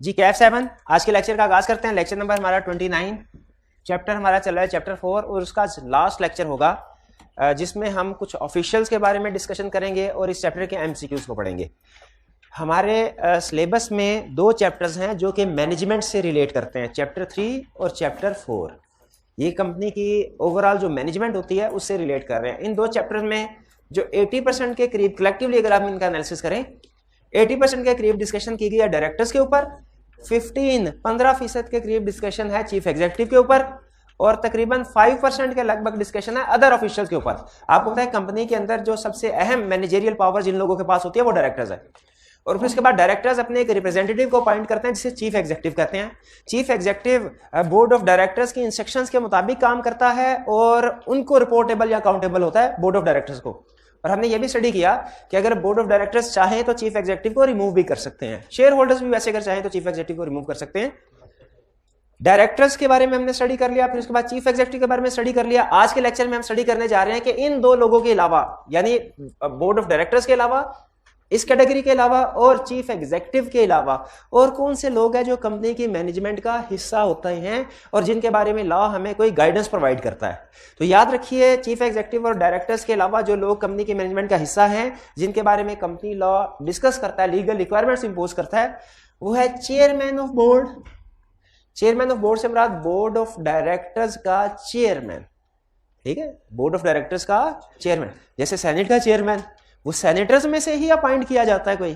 जी कैफ 7 आज के लेक्चर का आगाज करते हैं। लेक्चर नंबर हमारा 29, चैप्टर हमारा चल रहा है चैप्टर 4 और उसका लास्ट लेक्चर होगा जिसमें हम कुछ ऑफिशियल्स के बारे में डिस्कशन करेंगे और इस चैप्टर के एमसीक्यूज को पढ़ेंगे। हमारे सिलेबस में दो चैप्टर्स हैं जो कि मैनेजमेंट से रिलेट करते हैं, चैप्टर 3 और चैप्टर 4। ये कंपनी की ओवरऑल जो मैनेजमेंट होती है उससे रिलेट कर रहे हैं। इन दो चैप्टर्स में जो 80% के करीब कलेक्टिवली अगर आप इनका एनालिसिस करें 80% के करीब डिस्कशन की गई है डायरेक्टर्स के ऊपर, 15% के करीब डिस्कशन है चीफ एग्जीक्यूटिव के ऊपर और तकरीबन 5% के लगभग डिस्कशन है अदर ऑफिशियल्स के ऊपर। आपको पता है कंपनी के अंदर जो सबसे अहम मैनेजरियल पावर जिन लोगों के पास होती है वो डायरेक्टर्स है और फिर उसके बाद डायरेक्टर्स अपने एक रिप्रेजेंटेटिव को अपॉइंट करते हैं जिसे चीफ एग्जीक्यूटिव कहते हैं। Chief executive board of directors की इंस्ट्रक्शंस के मुताबिक काम करता है और उनको रिपोर्टेबल या अकाउंटेबल होता है बोर्ड ऑफ डायरेक्टर्स को। और हमने ये भी स्टडी किया कि अगर बोर्ड ऑफ डायरेक्टर्स चाहें तो चीफ एग्जीक्यूटिव को रिमूव भी कर सकते हैं, शेयर होल्डर्स भी वैसे अगर चाहें तो चीफ एग्जीक्यूटिव को रिमूव कर सकते हैं। डायरेक्टर्स के बारे में हमने स्टडी कर लिया, फिर उसके बाद चीफ एग्जीक्यूटिव के बारे में स्टडी कर लिया। आज के लेक्चर में हम स्टडी करने जा रहे हैं कि इन दो लोगों के अलावा यानी बोर्ड ऑफ डायरेक्टर्स के अलावा, इस कैटेगरी के अलावा और चीफ एग्जीक्यूटिव के अलावा और कौन से लोग हैं जो कंपनी की मैनेजमेंट का हिस्सा होते हैं और जिनके बारे में लॉ हमें कोई गाइडेंस प्रोवाइड करता है। तो याद रखिए चीफ एग्जीक्यूटिव और डायरेक्टर्स के अलावा जो लोग कंपनी की मैनेजमेंट का हिस्सा हैं जिनके बारे में कंपनी लॉ डिस्कस करता है, लीगल रिक्वायरमेंट्स इंपोज करता है, वो है chairman of board. Chairman of board से मुराद बोर्ड ऑफ डायरेक्टर्स का चेयरमैन, ठीक है, बोर्ड ऑफ डायरेक्टर्स का चेयरमैन। जैसे सेनेट का चेयरमैन वो सेनेटर्स में से ही अपॉइंट किया जाता है कोई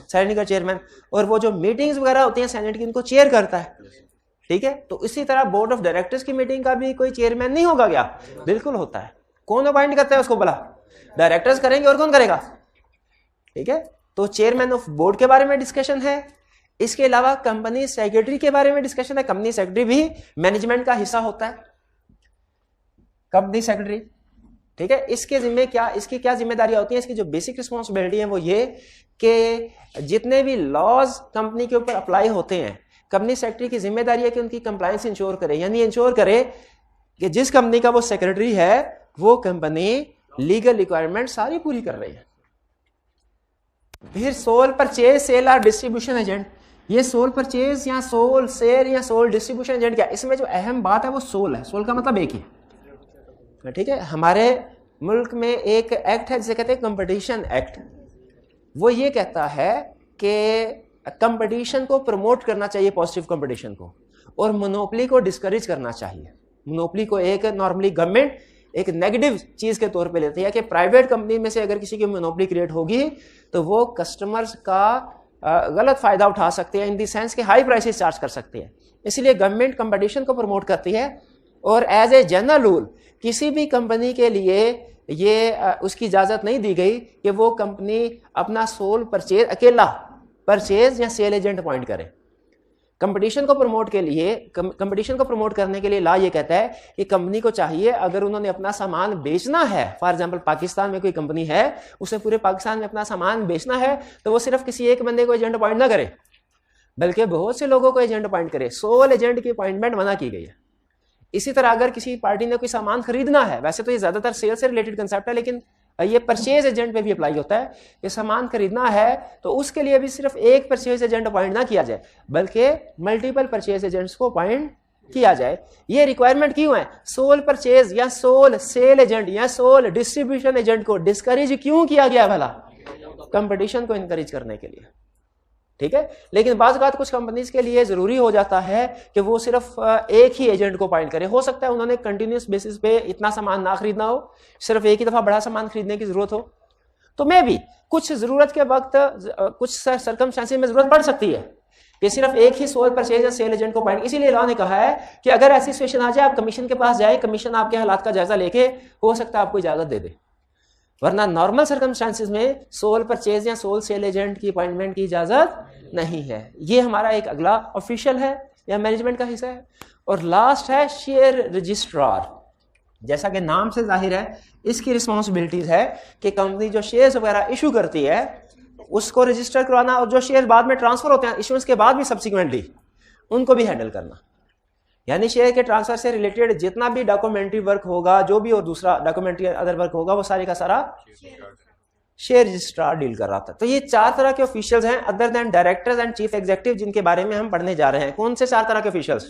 सेनेट का चेयरमैन, और वो जो मीटिंग्स वगैरह होती हैं सेनेट की उनको चेयर करता है, ठीक है। तो इसी तरह बोर्ड ऑफ डायरेक्टर्स की मीटिंग का भी कोई चेयरमैन नहीं होगा क्या? बिल्कुल होता है। कौन अपॉइंट करता है उसको? भला डायरेक्टर्स करेंगे और कौन करेगा, ठीक है। तो चेयरमैन ऑफ बोर्ड के बारे में डिस्कशन है। इसके अलावा कंपनी सेक्रेटरी के बारे में डिस्कशन है। कंपनी सेक्रेटरी भी मैनेजमेंट का हिस्सा होता है, कंपनी सेक्रेटरी, ठीक है। इसके जिम्मे क्या, इसकी क्या जिम्मेदारियां होती हैं? इसकी जो बेसिक रिस्पॉन्सिबिलिटी है वो ये कि जितने भी लॉज कंपनी के ऊपर अप्लाई होते हैं कंपनी सेक्रेटरी की जिम्मेदारी है कि उनकी कंप्लायंस इंश्योर करे, यानी इंश्योर करे कि जिस कंपनी का वो सेक्रेटरी है वो कंपनी लीगल रिक्वायरमेंट सारी पूरी कर रही है। फिर सोल परचेज, सेल और डिस्ट्रीब्यूशन एजेंट। ये सोल परचेज या सोल सेल या सोल डिस्ट्रीब्यूशन एजेंट क्या, इसमें जो अहम बात है वो सोल है। सोल का मतलब एक ही है, ठीक है। हमारे मुल्क में एक एक्ट है जिसे कहते हैं कंपटीशन एक्ट। वो ये कहता है कि कंपटीशन को प्रमोट करना चाहिए, पॉजिटिव कंपटीशन को, और मोनोपोली को डिस्करेज करना चाहिए। मोनोपोली को एक नॉर्मली गवर्नमेंट एक नेगेटिव चीज के तौर पे लेती है कि प्राइवेट कंपनी में से अगर किसी की मोनोपोली क्रिएट होगी तो वो कस्टमर्स का गलत फायदा उठा सकते हैं, इन दी सेंस के हाई प्राइसेस चार्ज कर सकते हैं। इसलिए गवर्नमेंट कंपटीशन को प्रमोट करती है और एज ए जनरल रूल किसी भी कंपनी के लिए ये उसकी इजाजत नहीं दी गई कि वो कंपनी अपना सोल परचेज अकेला परचेज या सेल एजेंट अपॉइंट करे। कंपटीशन को प्रमोट के लिए, कंपटीशन को प्रमोट करने के लिए लॉ ये कहता है कि कंपनी को चाहिए अगर उन्होंने अपना सामान बेचना है, फॉर एग्जांपल पाकिस्तान में कोई कंपनी है उसे पूरे पाकिस्तान में अपना सामान बेचना है, तो वो सिर्फ किसी एक बंदे को एजेंट अपॉइंट ना करे बल्कि बहुत से लोगों को एजेंट अपॉइंट करे। सोल एजेंट की अपॉइंटमेंट मना की गई है। इसी तरह अगर किसी पार्टी ने कोई सामान खरीदना है, वैसे तो ये ज्यादातर सेल से रिलेटेड कंसेप्ट है लेकिन ये परचेज एजेंट पे भी अप्लाई होता है कि सामान खरीदना है तो उसके लिए भी सिर्फ एक परचेज एजेंट अपॉइंट ना किया जाए बल्कि मल्टीपल परचेज एजेंट्स को अपॉइंट किया जाए। ये रिक्वायरमेंट क्यों है? सोल परचेज या सोल सेल एजेंट या सोल डिस्ट्रीब्यूशन एजेंट को डिस्करेज क्यों किया गया? भला कंपटीशन को इनकरेज करने के लिए, ठीक है। लेकिन बाज़ बात कुछ कंपनीज के लिए जरूरी हो जाता है कि वो सिर्फ एक ही एजेंट को अपॉइंट करे। हो सकता है उन्होंने कंटिन्यूस बेसिस पे इतना सामान ना खरीदना हो, सिर्फ एक ही दफा बड़ा सामान खरीदने की जरूरत हो, तो मे भी कुछ जरूरत के वक्त कुछ सर्कमस्टेंसेस में जरूरत पड़ सकती है कि सिर्फ एक ही सोल परचेज या सेल एजेंट को अपॉइंट। इसीलिए लॉ ने कहा है कि अगर ऐसी सिचुएशन आ जाए आप कमीशन के पास जाए, कमीशन आपके हालात का जायजा लेके हो सकता है आपको इजाजत दे दे, वरना नॉर्मल सर्कमस्टेंसेस में सोल परचेज या सोल सेल एजेंट की अपॉइंटमेंट की इजाजत नहीं है। ये हमारा एक अगला ऑफिशियल है या मैनेजमेंट का हिस्सा है। और लास्ट है शेयर रजिस्ट्रार। जैसा कि नाम से जाहिर है इसकी रिस्पॉन्सिबिलिटीज है कि कंपनी जो शेयर्स वगैरह इशू करती है उसको रजिस्टर करवाना और जो शेयर बाद में ट्रांसफर होते हैं इशूएंस के बाद भी सब्सिक्वेंटली उनको भी हैंडल करना। यानी शेयर के ट्रांसफर से रिलेटेड जितना भी डॉक्यूमेंट्री वर्क होगा, जो भी और दूसरा डॉक्यूमेंट्री अदर वर्क होगा, वो सारे का सारा शेयर रजिस्ट्रार डील कर रहा था। तो ये 4 तरह के ऑफिशियल्स हैं other than directors and chief executive, जिनके बारे में हम पढ़ने जा रहे हैं। कौन से 4 तरह के ऑफिशियल्स?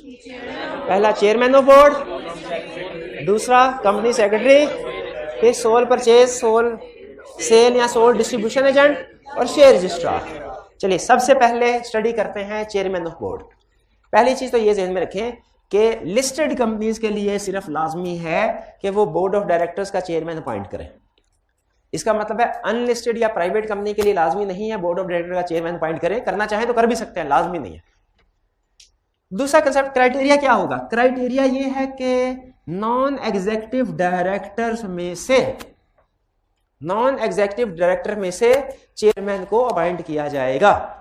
पहला चेयरमैन ऑफ बोर्ड, दूसरा कंपनी सेक्रेटरी, फिर सोल परचेज, सोल सेल या सोल डिस्ट्रीब्यूशन एजेंट, और शेयर रजिस्ट्रार। चलिए सबसे पहले स्टडी करते हैं चेयरमैन ऑफ बोर्ड। पहली चीज तो ये ध्यान में रखें कि लिस्टेड कंपनीज के लिए सिर्फ लाजमी है कि वो बोर्ड ऑफ डायरेक्टर्स का चेयरमैन अपॉइंट करें। इसका मतलब है अनलिस्टेड या प्राइवेट कंपनी के लिए लाजमी नहीं है बोर्ड ऑफ डायरेक्टर का चेयरमैन अपॉइंट करें। करना चाहें तो कर भी सकते हैं, लाजमी नहीं है। दूसरा कंसेप्ट क्राइटेरिया क्या होगा? क्राइटेरिया ये है कि नॉन एग्जीक्यूटिव डायरेक्टर्स में से चेयरमैन को अपॉइंट किया जाएगा।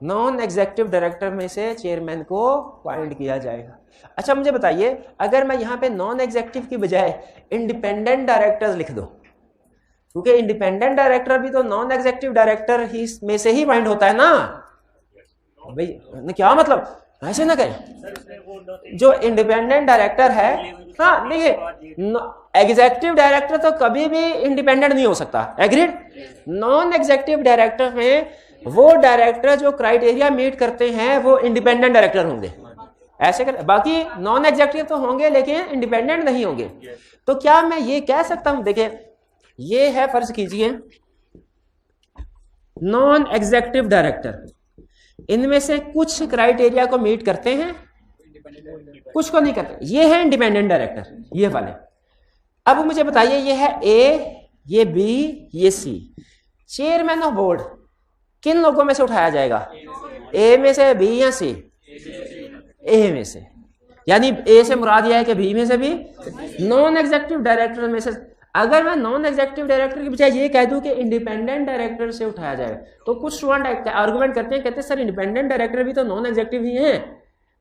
नॉन एग्जीक्यूटिव डायरेक्टर में से चेयरमैन को अपॉइंट किया जाएगा। अच्छा मुझे बताइए, अगर मैं यहां पे नॉन एग्जीक्यूटिव की बजाय इंडिपेंडेंट डायरेक्टर्स लिख दूं, क्योंकि इंडिपेंडेंट डायरेक्टर भी तो नॉन एग्जीक्यूटिव डायरेक्टर ही में से ही अपॉइंट होता है ना भाई। क्या मतलब? ऐसे ना करें। जो इंडिपेंडेंट डायरेक्टर है, हाँ देखिए, एग्जीक्यूटिव डायरेक्टर तो कभी भी इंडिपेंडेंट नहीं हो सकता, एग्रीड। नॉन एग्जीक्यूटिव डायरेक्टर में वो डायरेक्टर जो क्राइटेरिया मीट करते हैं वो इंडिपेंडेंट डायरेक्टर होंगे। ऐसे कर, बाकी नॉन एग्जीक्यूटिव तो होंगे लेकिन इंडिपेंडेंट नहीं होंगे। तो क्या मैं ये कह सकता हूं, देखिए ये है, फर्ज कीजिए नॉन एग्जीक्यूटिव डायरेक्टर, इनमें से कुछ क्राइटेरिया को मीट करते हैं, कुछ को नहीं करते। ये है इंडिपेंडेंट डायरेक्टर, ये वाले। अब मुझे बताइए, ये है ए, ये बी, ये सी। चेयरमैन ऑफ बोर्ड किन लोगों में से उठाया जाएगा? ए में से, बी या सी? ए में से। यानी ए से मुराद यह है कि बी में से भी। नॉन एग्जीक्यूटिव डायरेक्टर में से अगर मैं नॉन एग्जीक्यूटिव डायरेक्टर की बजाय ये कह दूं कि इंडिपेंडेंट डायरेक्टर से उठाया जाए, तो कुछ स्टूडेंट आर्गुमेंट करते हैं, कहते हैं सर इंडिपेंडेंट डायरेक्टर भी तो नॉन एग्जीक्यूटिव ही हैं।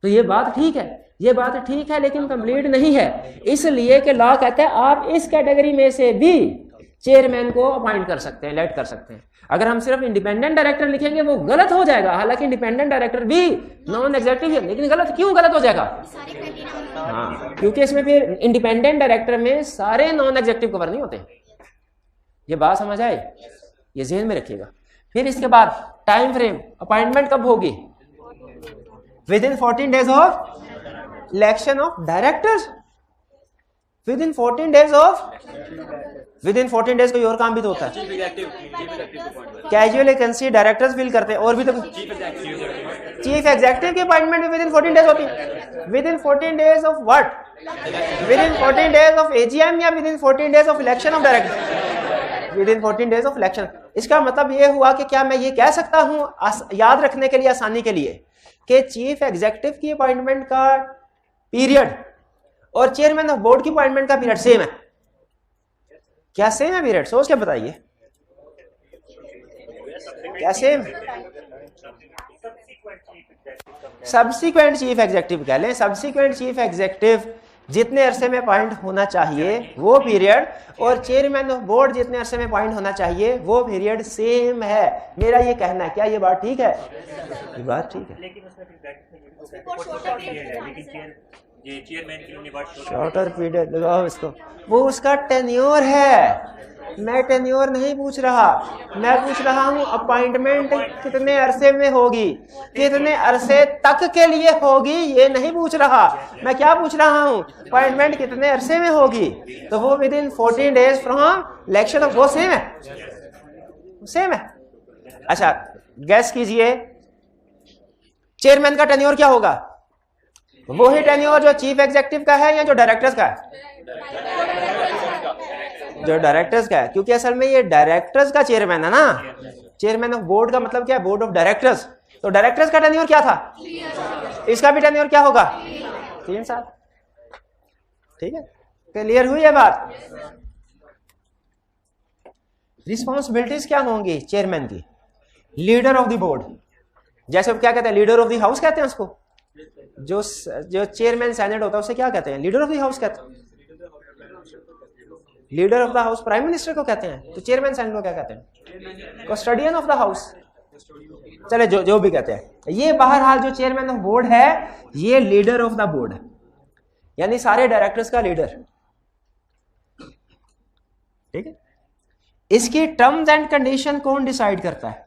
तो ये बात ठीक है, ये बात ठीक है, लेकिन कंप्लीट नहीं है। इसलिए कि लॉ कहता है आप इस कैटेगरी में से भी चेयरमैन को अपॉइंट कर सकते हैं, इलेक्ट कर सकते हैं। अगर हम सिर्फ इंडिपेंडेंट डायरेक्टर लिखेंगे वो गलत हो जाएगा। हालांकि इंडिपेंडेंट डायरेक्टर भी नॉन एग्जीक्यूटिव है, लेकिन गलत क्यों गलत हो जाएगा? हाँ, क्योंकि इसमें फिर इंडिपेंडेंट डायरेक्टर में सारे नॉन एग्जीक्यूटिव कवर नहीं होते। ये बात समझ आए? ये ज़हन में रखिएगा। फिर इसके बाद टाइम फ्रेम, अपॉइंटमेंट कब होगी? With in 14 days of election of directors. With in 14 days of, with in 14 days कोई और काम भी तो होता है। कैजुअल वैकेंसी डायरेक्टर्स फिल करते हैं, और भी तो चीफ एग्जीक्यूटिव की अपॉइंटमेंट भी विद इन 14 डेज होती है। Within 14 days of what? Within 14 days of AGM या within 14 days of election of director? Within 14 days of election. इसका मतलब ये हुआ कि क्या मैं ये कह सकता हूं याद रखने के लिए, आसानी के लिए, कि चीफ एग्जीक्यूटिव की अपॉइंटमेंट का पीरियड और चेयरमैन ऑफ बोर्ड की अपॉइंटमेंट का पीरियड सेम है? क्या सेम है पीरियड? सोच के बताइए, क्या सेम? सब्सिक्वेंट चीफ एग्जीक्यूटिव कह लें। सब्सिक्वेंट चीफ एग्जीक्यूटिव जितने अरसे में अपॉइंट होना चाहिए वो पीरियड, और चेयरमैन ऑफ बोर्ड जितने अरसे में अपॉइंट होना चाहिए वो पीरियड सेम है। मेरा ये कहना है, क्या ये बात ठीक है? ये बात ठीक है। शॉर्टर पीरियड लगाओ इसको, वो उसका टेन्योर है। मैं टेन्योर नहीं पूछ रहा, मैं पूछ रहा हूं अपॉइंटमेंट कितने अरसे में होगी, कितने अरसे तक के लिए होगी, ये नहीं पूछ रहा। मैं क्या पूछ रहा हूं? अपॉइंटमेंट कितने अरसे में होगी। तो वो with in 14 days from election of, वो सेम है, सेम है। अच्छा गैस कीजिए, चेयरमैन का टेन्योर क्या होगा? वही टेन्योर जो चीफ एग्जीक्यूटिव का है या जो डायरेक्टर्स का है? जो डायरेक्टर्स का है, क्योंकि असल में ये डायरेक्टर्स का चेयरमैन है ना। चेयरमैन ऑफ बोर्ड का मतलब क्या है? Board of directors. तो डायरेक्टर्स का टेन्योर क्या था? इसका भी टेन्योर क्या होगा? 3 साल। ठीक है, क्लियर हुई है बात? रिस्पॉन्सिबिलिटीज क्या होंगी चेयरमैन की? लीडर ऑफ द बोर्ड, जैसे क्या कहते हैं, लीडर ऑफ द हाउस कहते हैं उसको। जो चेयरमैन सेनेट होता है उसे क्या कहते हैं? लीडर ऑफ द हाउस कहते हैं। Leader of the house prime minister को कहते हैं। तो चेयरमैन सेनेट को क्या कहते हैं? Custodian of the house. चले जो भी कहते हैं, ये बहरहाल जो चेयरमैन ऑफ बोर्ड है ये लीडर ऑफ द बोर्ड है, यानी सारे डायरेक्टर्स का लीडर। ठीक है, इसकी टर्म्स एंड कंडीशन कौन डिसाइड करता है?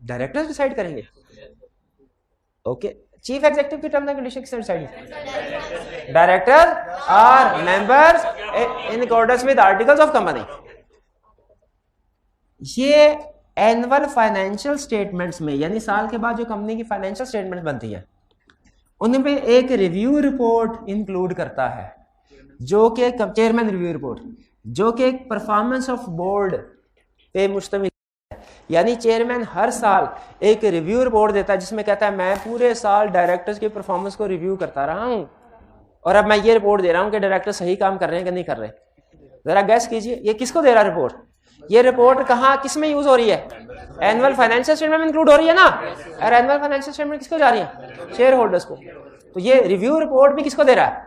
डायरेक्टर्स डिसाइड करेंगे। ओके, चीफ एग्जीक्यूटिव की टर्म्स एंड कंडीशन किसने decide? Director are members in accordance with articles of company. ये एनुअल फाइनेंशियल स्टेटमेंट्स में, यानी साल के बाद जो कंपनी की फाइनेंशियल स्टेटमेंट बनती है, उनमें एक रिव्यू रिपोर्ट इंक्लूड करता है, जो कि चेयरमैन रिव्यू रिपोर्ट, जो कि एक परफॉर्मेंस ऑफ बोर्ड पे मुश्तमिल है। यानी चेयरमैन हर साल एक रिव्यू रिपोर्ट देता है जिसमें कहता है मैं पूरे साल डायरेक्टर्स की परफॉर्मेंस को रिव्यू करता रहा हूं और अब मैं ये रिपोर्ट दे रहा हूं कि डायरेक्टर सही काम कर रहे हैं कि नहीं कर रहे। जरा गैस कीजिए ये किसको दे रहा है रिपोर्ट? ये रिपोर्ट कहाँ किस में यूज हो रही है? एनुअल फाइनेंशियल स्टेटमेंट में इंक्लूड हो रही है ना। और एनुअल फाइनेंशियल स्टेटमेंट किसको जा रही है? शेयर होल्डर्स को। तो ये रिव्यू रिपोर्ट भी किसको दे रहा है?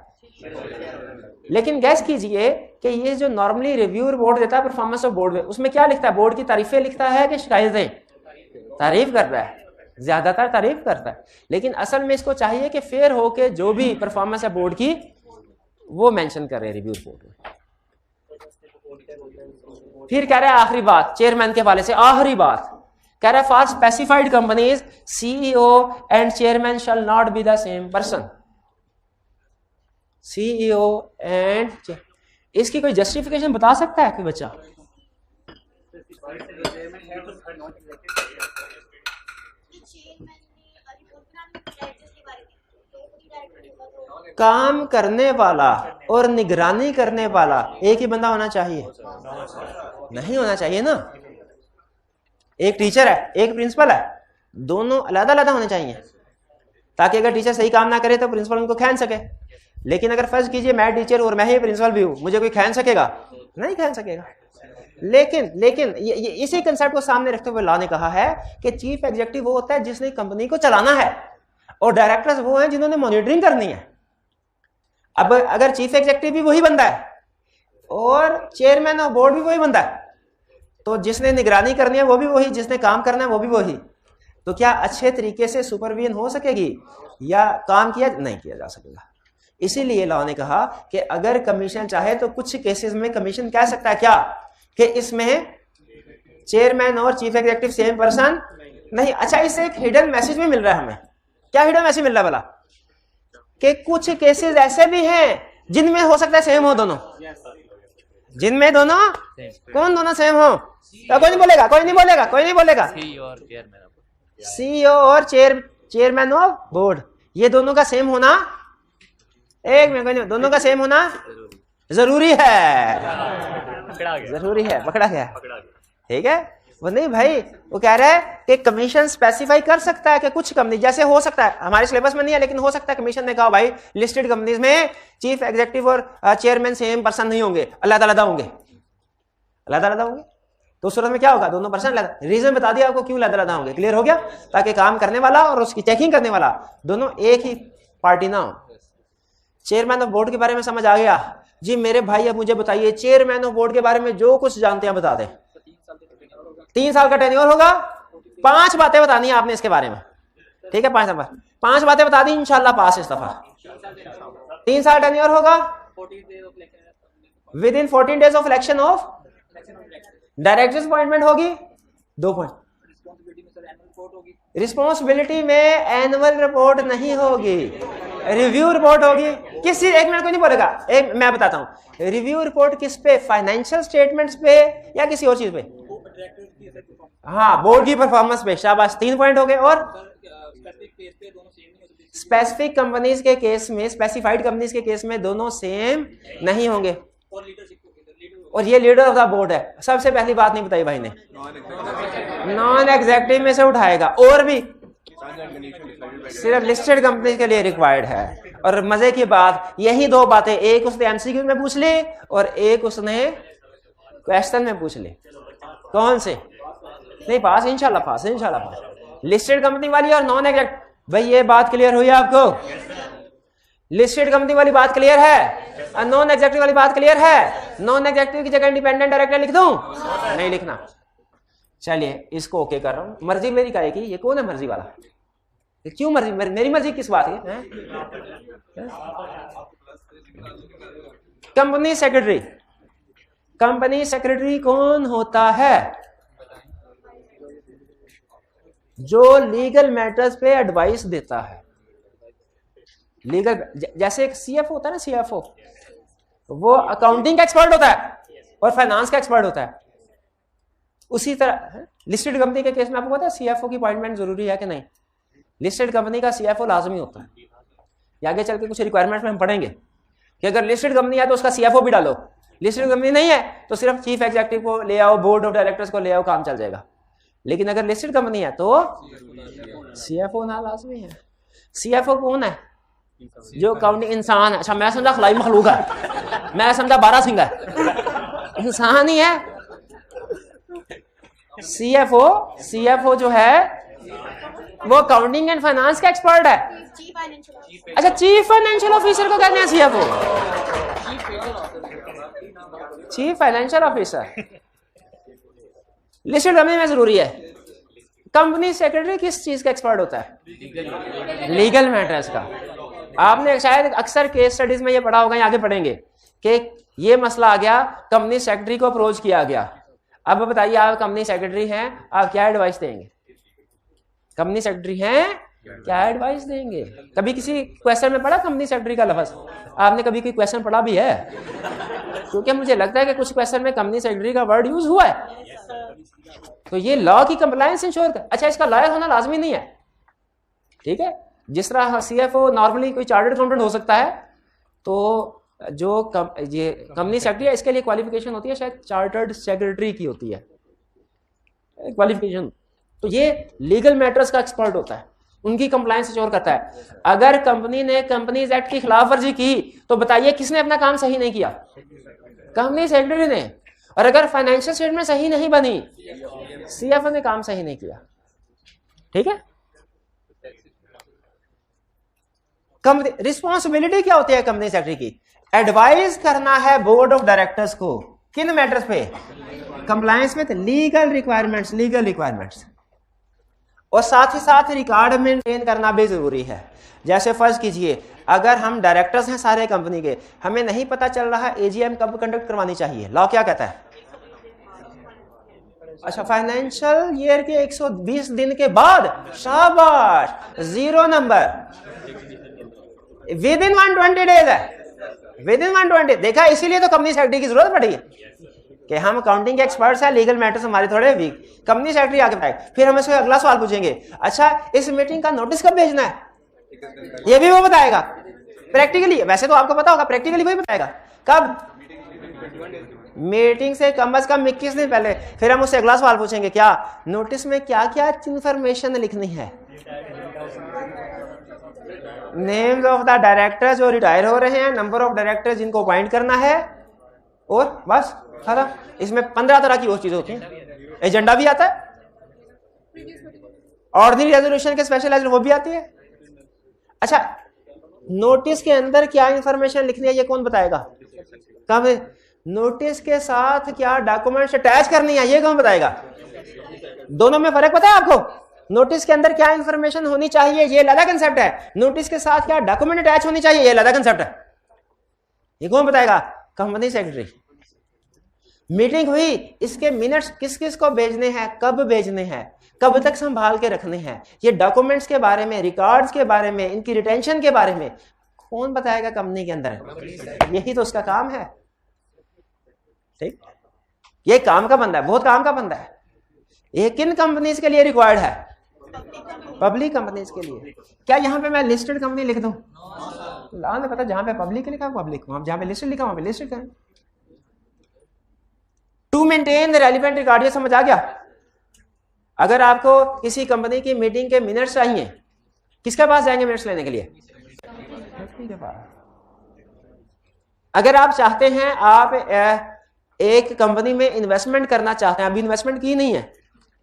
लेकिन गैस कीजिए कि ये जो नॉर्मली रिव्यू रिपोर्ट देता है परफॉर्मेंस ऑफ बोर्ड में, उसमें क्या लिखता है? बोर्ड की तारीफें लिखता है कि शिकायतें? तारीफ कर रहा है, ज्यादातर तारीफ करता है। लेकिन असल में इसको चाहिए कि फेयर हो के जो भी परफॉर्मेंस है बोर्ड की वो मेंशन कर रहे हैं रिव्यू रिपोर्ट में। फिर कह रहा है आखिरी बात चेयरमैन के हवाले से, आखिरी बात कह रहा है for specified companies CEO and chairman shall not be the same person. CEO and, इसकी कोई जस्टिफिकेशन बता सकता है कोई बच्चा? काम करने वाला और निगरानी करने वाला एक ही बंदा होना चाहिए? नहीं होना चाहिए ना। एक टीचर है, एक प्रिंसिपल है, दोनों अलग अलग होने चाहिए ताकि अगर टीचर सही काम ना करे तो प्रिंसिपल उनको खींच सके। लेकिन अगर फर्ज कीजिए मैं टीचर और मैं ही प्रिंसिपल भी हूं, मुझे कोई खींच सकेगा? नहीं खींच सकेगा। लेकिन ये इसी कंसेप्ट को सामने रखते हुए लॉ ने कहा है कि चीफ एग्जीक्यूटिव वो होता है जिसने कंपनी को चलाना है और डायरेक्टर्स वो हैं जिन्होंने मॉनिटरिंग करनी है। अब अगर चीफ एग्जीक्यूटिव भी वही बंदा है और चेयरमैन ऑफ बोर्ड भी वही बंदा है, तो जिसने निगरानी करनी है वो भी वही, जिसने काम करना है वो भी वही, तो क्या अच्छे तरीके से सुपरविजन हो सकेगी या काम किया नहीं किया जा सकेगा? इसीलिए लॉ ने कहा कि अगर कमीशन चाहे तो कुछ केसेस में कमीशन कह सकता है क्या कि इसमें चेयरमैन और चीफ एग्जीक्यूटिव सेम पर्सन नहीं। अच्छा, इससे एक हिडन मैसेज भी मिल रहा है हमें। क्या हिडन मैसेज मिल रहा है भला? कि कुछ केसेस ऐसे भी हैं जिनमें हो सकता है सेम हो दोनों, जिनमें दोनों कौन दोनों सेम हो? तो कोई नहीं बोलेगा, कोई नहीं बोलेगा, कोई नहीं बोलेगा। सीईओ और चेयरमैन ऑफ बोर्ड, ये दोनों का सेम होना, एक मिनट, कोई नहीं, दोनों का सेम होना जरूरी है, जरूरी है। पकड़ा गया, ठीक है। वो नहीं भाई, वो कह रहा है कि कमीशन स्पेसिफाई कर सकता है कि कुछ कंपनी, जैसे हो सकता है हमारे सिलेबस में नहीं है लेकिन हो सकता है कमीशन ने कहा भाई लिस्टेड कंपनीज में चीफ एग्जीक्यूटिव और चेयरमैन सेम पर्सन नहीं होंगे, अलग अलग होंगे, अलग अलग होंगे। तो उस सूरत में क्या होगा? दोनों पर्सन अलग। रीजन बता दिया आपको क्यों अलग अलग होंगे, क्लियर हो गया? ताकि काम करने वाला और उसकी चेकिंग करने वाला दोनों एक ही पार्टी ना हो। चेयरमैन ऑफ बोर्ड के बारे में समझ आ गया जी मेरे भाई? अब मुझे बताइए चेयरमैन ऑफ बोर्ड के बारे में जो कुछ जानते हैं बता दें। 3 साल का टेन्योर होगा, 5 बातें बतानी है आपने इसके बारे में, ठीक है? 5 बातें बता दी, इंशाल्लाह पास इस दफा। 3 साल टेन्योर होगा, with in 14 days of election of directors appointment होगी। 2 पॉइंट, रिस्पॉन्सिबिलिटी में एनुअल रिपोर्ट नहीं होगी, रिव्यू रिपोर्ट होगी। किसी एक मिनट कोई नहीं बोलेगा, एक मैं बताता हूं। रिव्यू रिपोर्ट किस पे? फाइनेंशियल स्टेटमेंट्स पे या किसी और चीज पे? हाँ, बोर्ड की परफॉर्मेंस पे। शाबाश, 3 पॉइंट हो गए। और स्पेसिफिक कंपनीज के केस में, स्पेसिफाइड कंपनीज के केस में दोनों सेम नहीं होंगे। और ये लीडर ऑफ द बोर्ड है। सबसे पहली बात नहीं बताई भाई ने, नॉन एग्जीक्यूटिव में से उठाएगा। और भी सिर्फ लिस्टेड कंपनी के लिए रिक्वायर्ड है। और मजे की बात, यही 2 बातें, एक उसने एमसीक्यू में पूछ ली और एक उसने क्वेश्चन में पूछ ली। कौन से? नहीं, पास इंशाल्लाह, पास इंशाल्लाह पास। लिस्टेड कंपनी वाली और नॉन एग्जीक्यूटिव। भाई ये बात क्लियर हुई आपको? लिस्टेड कंपनी वाली बात क्लियर है और नॉन एग्जीक्यूटिव वाली बात क्लियर है? नॉन एग्जीक्यूटिव की जगह इंडिपेंडेंट डायरेक्टर लिख दूं? नहीं लिखना। चलिए इसको ओके कर रहा हूं। मर्जी मेरी का है कि ये कौन है मर्जी वाला? क्यों मर्जी? मेरी मर्जी किस बात है? कंपनी सेक्रेटरी, कंपनी सेक्रेटरी कौन होता है? जो लीगल मैटर्स पे एडवाइस देता है। लीगल, जैसे एक सीएफओ होता है ना, सीएफओ वो अकाउंटिंग का एक्सपर्ट होता है और फाइनेंस का एक्सपर्ट होता है। उसी तरह लिस्टेड कंपनी के केस में आपको पता है सीएफओ की अपॉइंटमेंट जरूरी है कि नहीं? लिस्टेड कंपनी का सीएफओ लाजमी होता है। ये आगे चल के कुछ रिक्वायरमेंट में हम पढ़ेंगे कि अगर लिस्टेड कंपनी है तो उसका सीएफओ भी डालो, लिस्टेड कंपनी नहीं है तो सिर्फ चीफ एग्जीक्यूटिव को ले आओ, बोर्ड ऑफ डायरेक्टर्स को ले आओ, काम चल जाएगा। लेकिन अगर लिस्टेड कंपनी है तो सीएफओ ना लाजमी है। सीएफओ कौन है? जो अकाउंटिंग इंसान है। अच्छा, मैं समझा खलाई मखलूक है, मैं समझा 12 सिंह है, इंसान ही है। सीएफओ जो है वो अकाउंटिंग एंड फाइनेंस का एक्सपर्ट है। अच्छा, चीफ फाइनेंशियल ऑफिसर को कहते हैं CFO, chief financial officer. Listed company में जरूरी है। कंपनी सेक्रेटरी किस चीज का एक्सपर्ट होता है? लीगल मैटर्स का। आपने शायद अक्सर केस स्टडीज में ये पढ़ा होगा, आगे पढ़ेंगे कि ये मसला आ गया, कंपनी सेक्रेटरी को अप्रोच किया गया। अब बताइए, आप कंपनी सेक्रेटरी हैं, आप क्या एडवाइस देंगे? कंपनी सेक्रेटरी हैं, क्या एडवाइस देंगे? कभी किसी क्वेश्चन में पढ़ा कंपनी सेक्रेटरी का लफ्ज? आपने कभी कोई क्वेश्चन पढ़ा भी है? क्योंकि मुझे लगता है कि कुछ क्वेश्चन में कंपनी सेक्रेटरी का वर्ड यूज हुआ है। तो ये लॉ की कंप्लायंस इंश्योर कर। अच्छा, इसका लॉयर होना लाजमी नहीं है, ठीक है? जिस तरह सीएफओ नॉर्मली कोई चार्टर्ड अकाउंटेंट हो सकता है, तो जो ये कंपनी सेक्रेटरी है इसके लिए क्वालिफिकेशन होती है शायद चार्टर्ड सेक्रेटरी की होती है क्वालिफिकेशन। तो ये लीगल मैटर्स का एक्सपर्ट होता है, उनकी कंप्लायंस इंश्योर करता है। अगर कंपनी ने कंपनीज एक्ट की खिलाफवर्जी की तो बताइए किसने अपना काम सही नहीं किया? कंपनी सेक्रेटरी ने। और अगर फाइनेंशियल स्टेटमेंट सही नहीं बनी, सीएफओ ने काम सही नहीं किया, ठीक है? कंपनी रिस्पॉन्सिबिलिटी क्या होती है कंपनी सेक्रेटरी की? एडवाइस करना है बोर्ड ऑफ डायरेक्टर्स को। किन मैटर्स पे? कंप्लायंस में लीगल रिक्वायरमेंट्स, और साथ ही साथ रिकॉर्ड मेंटेन करना भी जरूरी है। जैसे फर्ज कीजिए, अगर हम डायरेक्टर्स हैं सारे कंपनी के, हमें नहीं पता चल रहा एजीएम कब कंडक्ट करवानी चाहिए, लॉ क्या कहता है? अच्छा, फाइनेंशियल ईयर के 120 दिन के बाद। शाबाश, 0 नंबर, विद इन 120 डेज है, विद इन 120। देखा, इसीलिए तो कंपनी सेक्रेटरी की जरूरत पड़ी है कि हम अकाउंटिंग के एक्सपर्ट्स हैं, लीगल मैटर्स हमारे थोड़े वीक। कंपनी सेक्रेटरी आगे बताए। फिर हम इसको अगला सवाल पूछेंगे, अच्छा इस मीटिंग का नोटिस कब भेजना है? ये भी वो बताएगा प्रैक्टिकली। वैसे तो आपको पता होगा, प्रैक्टिकली वही बताएगा। कब? मीटिंग से कम से कम 21 दिन पहले। फिर हम उससे अगला सवाल पूछेंगे, क्या नोटिस में क्या क्या इंफॉर्मेशन लिखनी है? नेम्स ऑफ द डायरेक्टर जो रिटायर हो रहे हैं, नंबर ऑफ डायरेक्टर जिनको अपॉइंट करना है, और बस खत्म। इसमें 15 तरह की और चीजें होती हैं। एजेंडा भी आता है, ऑर्डिनरी रेजोल्यूशन के स्पेशल वो भी आती है। अच्छा, नोटिस के अंदर क्या इंफॉर्मेशन लिखनी है ये कौन बताएगा? कब? नोटिस के साथ क्या डॉक्यूमेंट्स अटैच करनी है ये कौन बताएगा? दोनों में फर्क पता है आपको? नोटिस के अंदर क्या इंफॉर्मेशन होनी चाहिए ये अलग कंसेप्ट है, नोटिस के साथ क्या डॉक्यूमेंट अटैच होनी चाहिए ये अलग कंसेप्ट है। ये कौन बताएगा? Company secretary. मीटिंग हुई, इसके मिनट्स किस किस को भेजने हैं, कब भेजने हैं, कब तक संभाल के रखने हैं, ये डॉक्यूमेंट्स के बारे में, रिकॉर्ड्स के बारे में, इनकी रिटेंशन के बारे में कौन बताएगा कंपनी के अंदर? यही तो उसका काम है, ठीक? ये काम का बंदा है, बहुत काम का बंदा है। ये किन कंपनीज के लिए रिक्वायर्ड है? पब्लिक कंपनीज के लिए। क्या यहां पे मैं लिस्टेड कंपनी लिख दूं? लाने पता, जहां पे पब्लिक लिखा है पब्लिक, जहां पे लिस्टेड लिखा वहां पे लिस्टेड करें। To maintain the relevant record, ये समझ आ गया? अगर आपको किसी कंपनी की मीटिंग के मिनट्स चाहिए, किसके पास जाएंगे मिनट्स लेने के लिए? के पास। अगर आप चाहते हैं, आप एक कंपनी में इन्वेस्टमेंट करना चाहते हैं, अभी इन्वेस्टमेंट की नहीं है,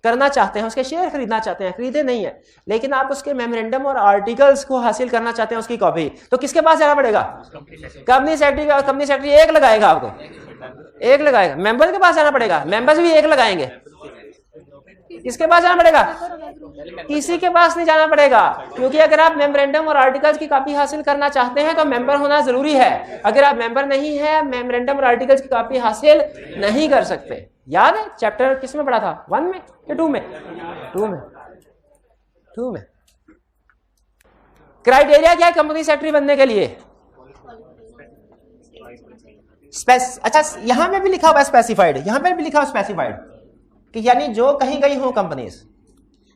करना चाहते हैं, उसके शेयर खरीदना चाहते हैं, खरीदे नहीं है, लेकिन आप उसके मेमोरेंडम और आर्टिकल्स को हासिल करना चाहते हैं, उसकी कॉपी, तो किसके पास जाना पड़ेगा? Company secretary. कंपनी सेक्रेटरी एक लगाएगा, आपको एक लगाएगा। मेंबर के पास जाना पड़ेगा, मेंबर्स भी एक लगाएंगे। किसके पास जाना पड़ेगा? किसी के पास नहीं जाना पड़ेगा, क्योंकि अगर आप मेमोरेंडम और आर्टिकल्स की कॉपी हासिल करना चाहते हैं तो मेंबर होना जरूरी है। अगर आप मेंबर नहीं है, मेमोरेंडम और आर्टिकल्स की कॉपी हासिल नहीं कर सकते। याद है चैप्टर किस में पढ़ा था, 1 में या 2 में? 2 में। क्राइटेरिया क्या है कंपनी सेक्रेटरी बनने के लिए? अच्छा यहां पे भी लिखा हुआ है स्पेसिफाइड, यहां पे भी लिखा हुआ स्पेसिफाइड कि यानी जो कहीं गई हो कंपनीज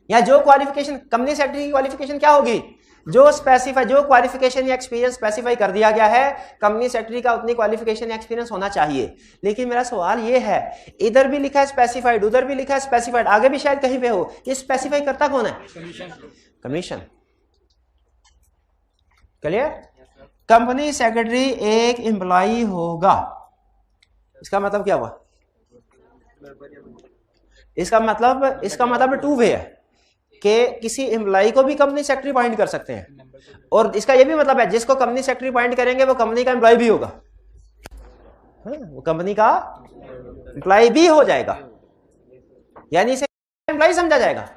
या जो क्वालिफिकेशन, कंपनी सेक्रेटरी की क्वालिफिकेशन क्या होगी? जो स्पेसिफाई, जो क्वालिफिकेशन या एक्सपीरियंस स्पेसिफाई कर दिया गया है, कंपनी सेक्रेटरी का उतनी क्वालिफिकेशन या एक्सपीरियंस होना चाहिए। लेकिन मेरा सवाल ये है, इधर भी लिखा है स्पेसिफाइड, उधर भी लिखा है स्पेसिफाइड, आगे भी शायद कहीं पे हो, ये स्पेसिफाई करता कौन है? कमीशन। क्लियर? कंपनी सेक्रेटरी एक एम्प्लॉई होगा, इसका मतलब क्या हुआ? इसका मतलब 2 वे है कि किसी एम्प्लॉई को भी कंपनी सेक्रेटरी अपॉइंट कर सकते हैं, और इसका ये भी मतलब है जिसको कंपनी सेक्रेटरी अपॉइंट करेंगे वो कंपनी का एम्प्लॉय भी होगा, वो कंपनी का एम्प्लॉय भी हो जाएगा, यानी इसे एम्प्लॉय समझा जाएगा।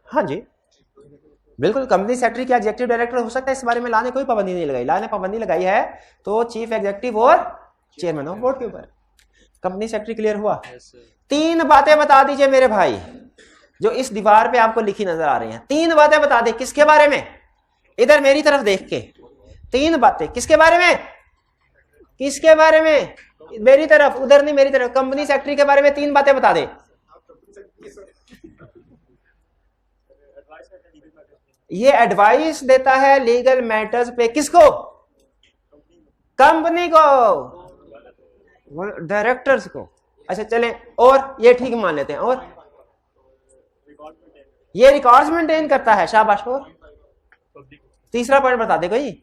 हाँ जी बिल्कुल, कंपनी सेक्रेटरी क्या एग्जीक्यूटिव डायरेक्टर हो सकता है, इस बारे में लॉ ने कोई पाबंदी नहीं लगाई। लॉ ने पाबंदी लगाई है तो चीफ एग्जीक्यूटिव और चेयरमैन ऑफ बोर्ड के ऊपर। कंपनी सेक्रेटरी क्लियर हुआ? 3 बातें बता दीजिए मेरे भाई जो इस दीवार पे आपको लिखी नजर आ रही हैं। 3 बातें बता दे, किसके बारे में? इधर मेरी तरफ देख के 3 बातें किसके बारे में? किसके बारे में? मेरी तरफ, उधर नहीं मेरी तरफ। कंपनी सेक्रेटरी के बारे में 3 बातें बता दे। ये एडवाइस देता है लीगल मैटर्स पे, किसको? कंपनी को, डायरेक्टर्स को। अच्छा चलें, और ये ठीक मान लेते हैं, और ये रिकॉर्ड्स मेंटेन करता है, शाबाश। और तीसरा पॉइंट बता दे कोई,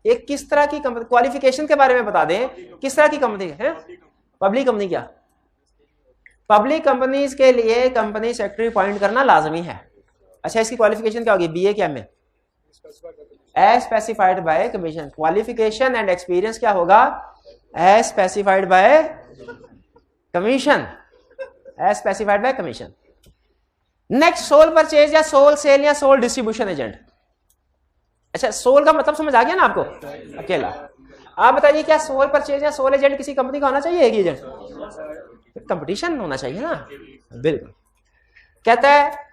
एक किस तरह की कंपनी, क्वालिफिकेशन के बारे में बता दें, किस तरह की कंपनी है? Public company. क्या पब्लिक कंपनीज के लिए कंपनी सेक्रेटरी अपॉइंट करना लाजमी है। अच्छा इसकी क्वालिफिकेशन क्या होगी? बीए क्या में? As specified by commission. Qualification and experience क्या होगा? As specified by commission, as specified by commission. Next, sole purchase या सोल सेल या सोल डिस्ट्रीब्यूशन एजेंट। अच्छा सोल का मतलब समझ आ गया ना आपको? अकेला। आप बताइए क्या सोल परचेज या सोल एजेंट किसी कंपनी का होना चाहिए? एक एजेंट, कंपटीशन होना चाहिए ना। बिल्कुल। कहता है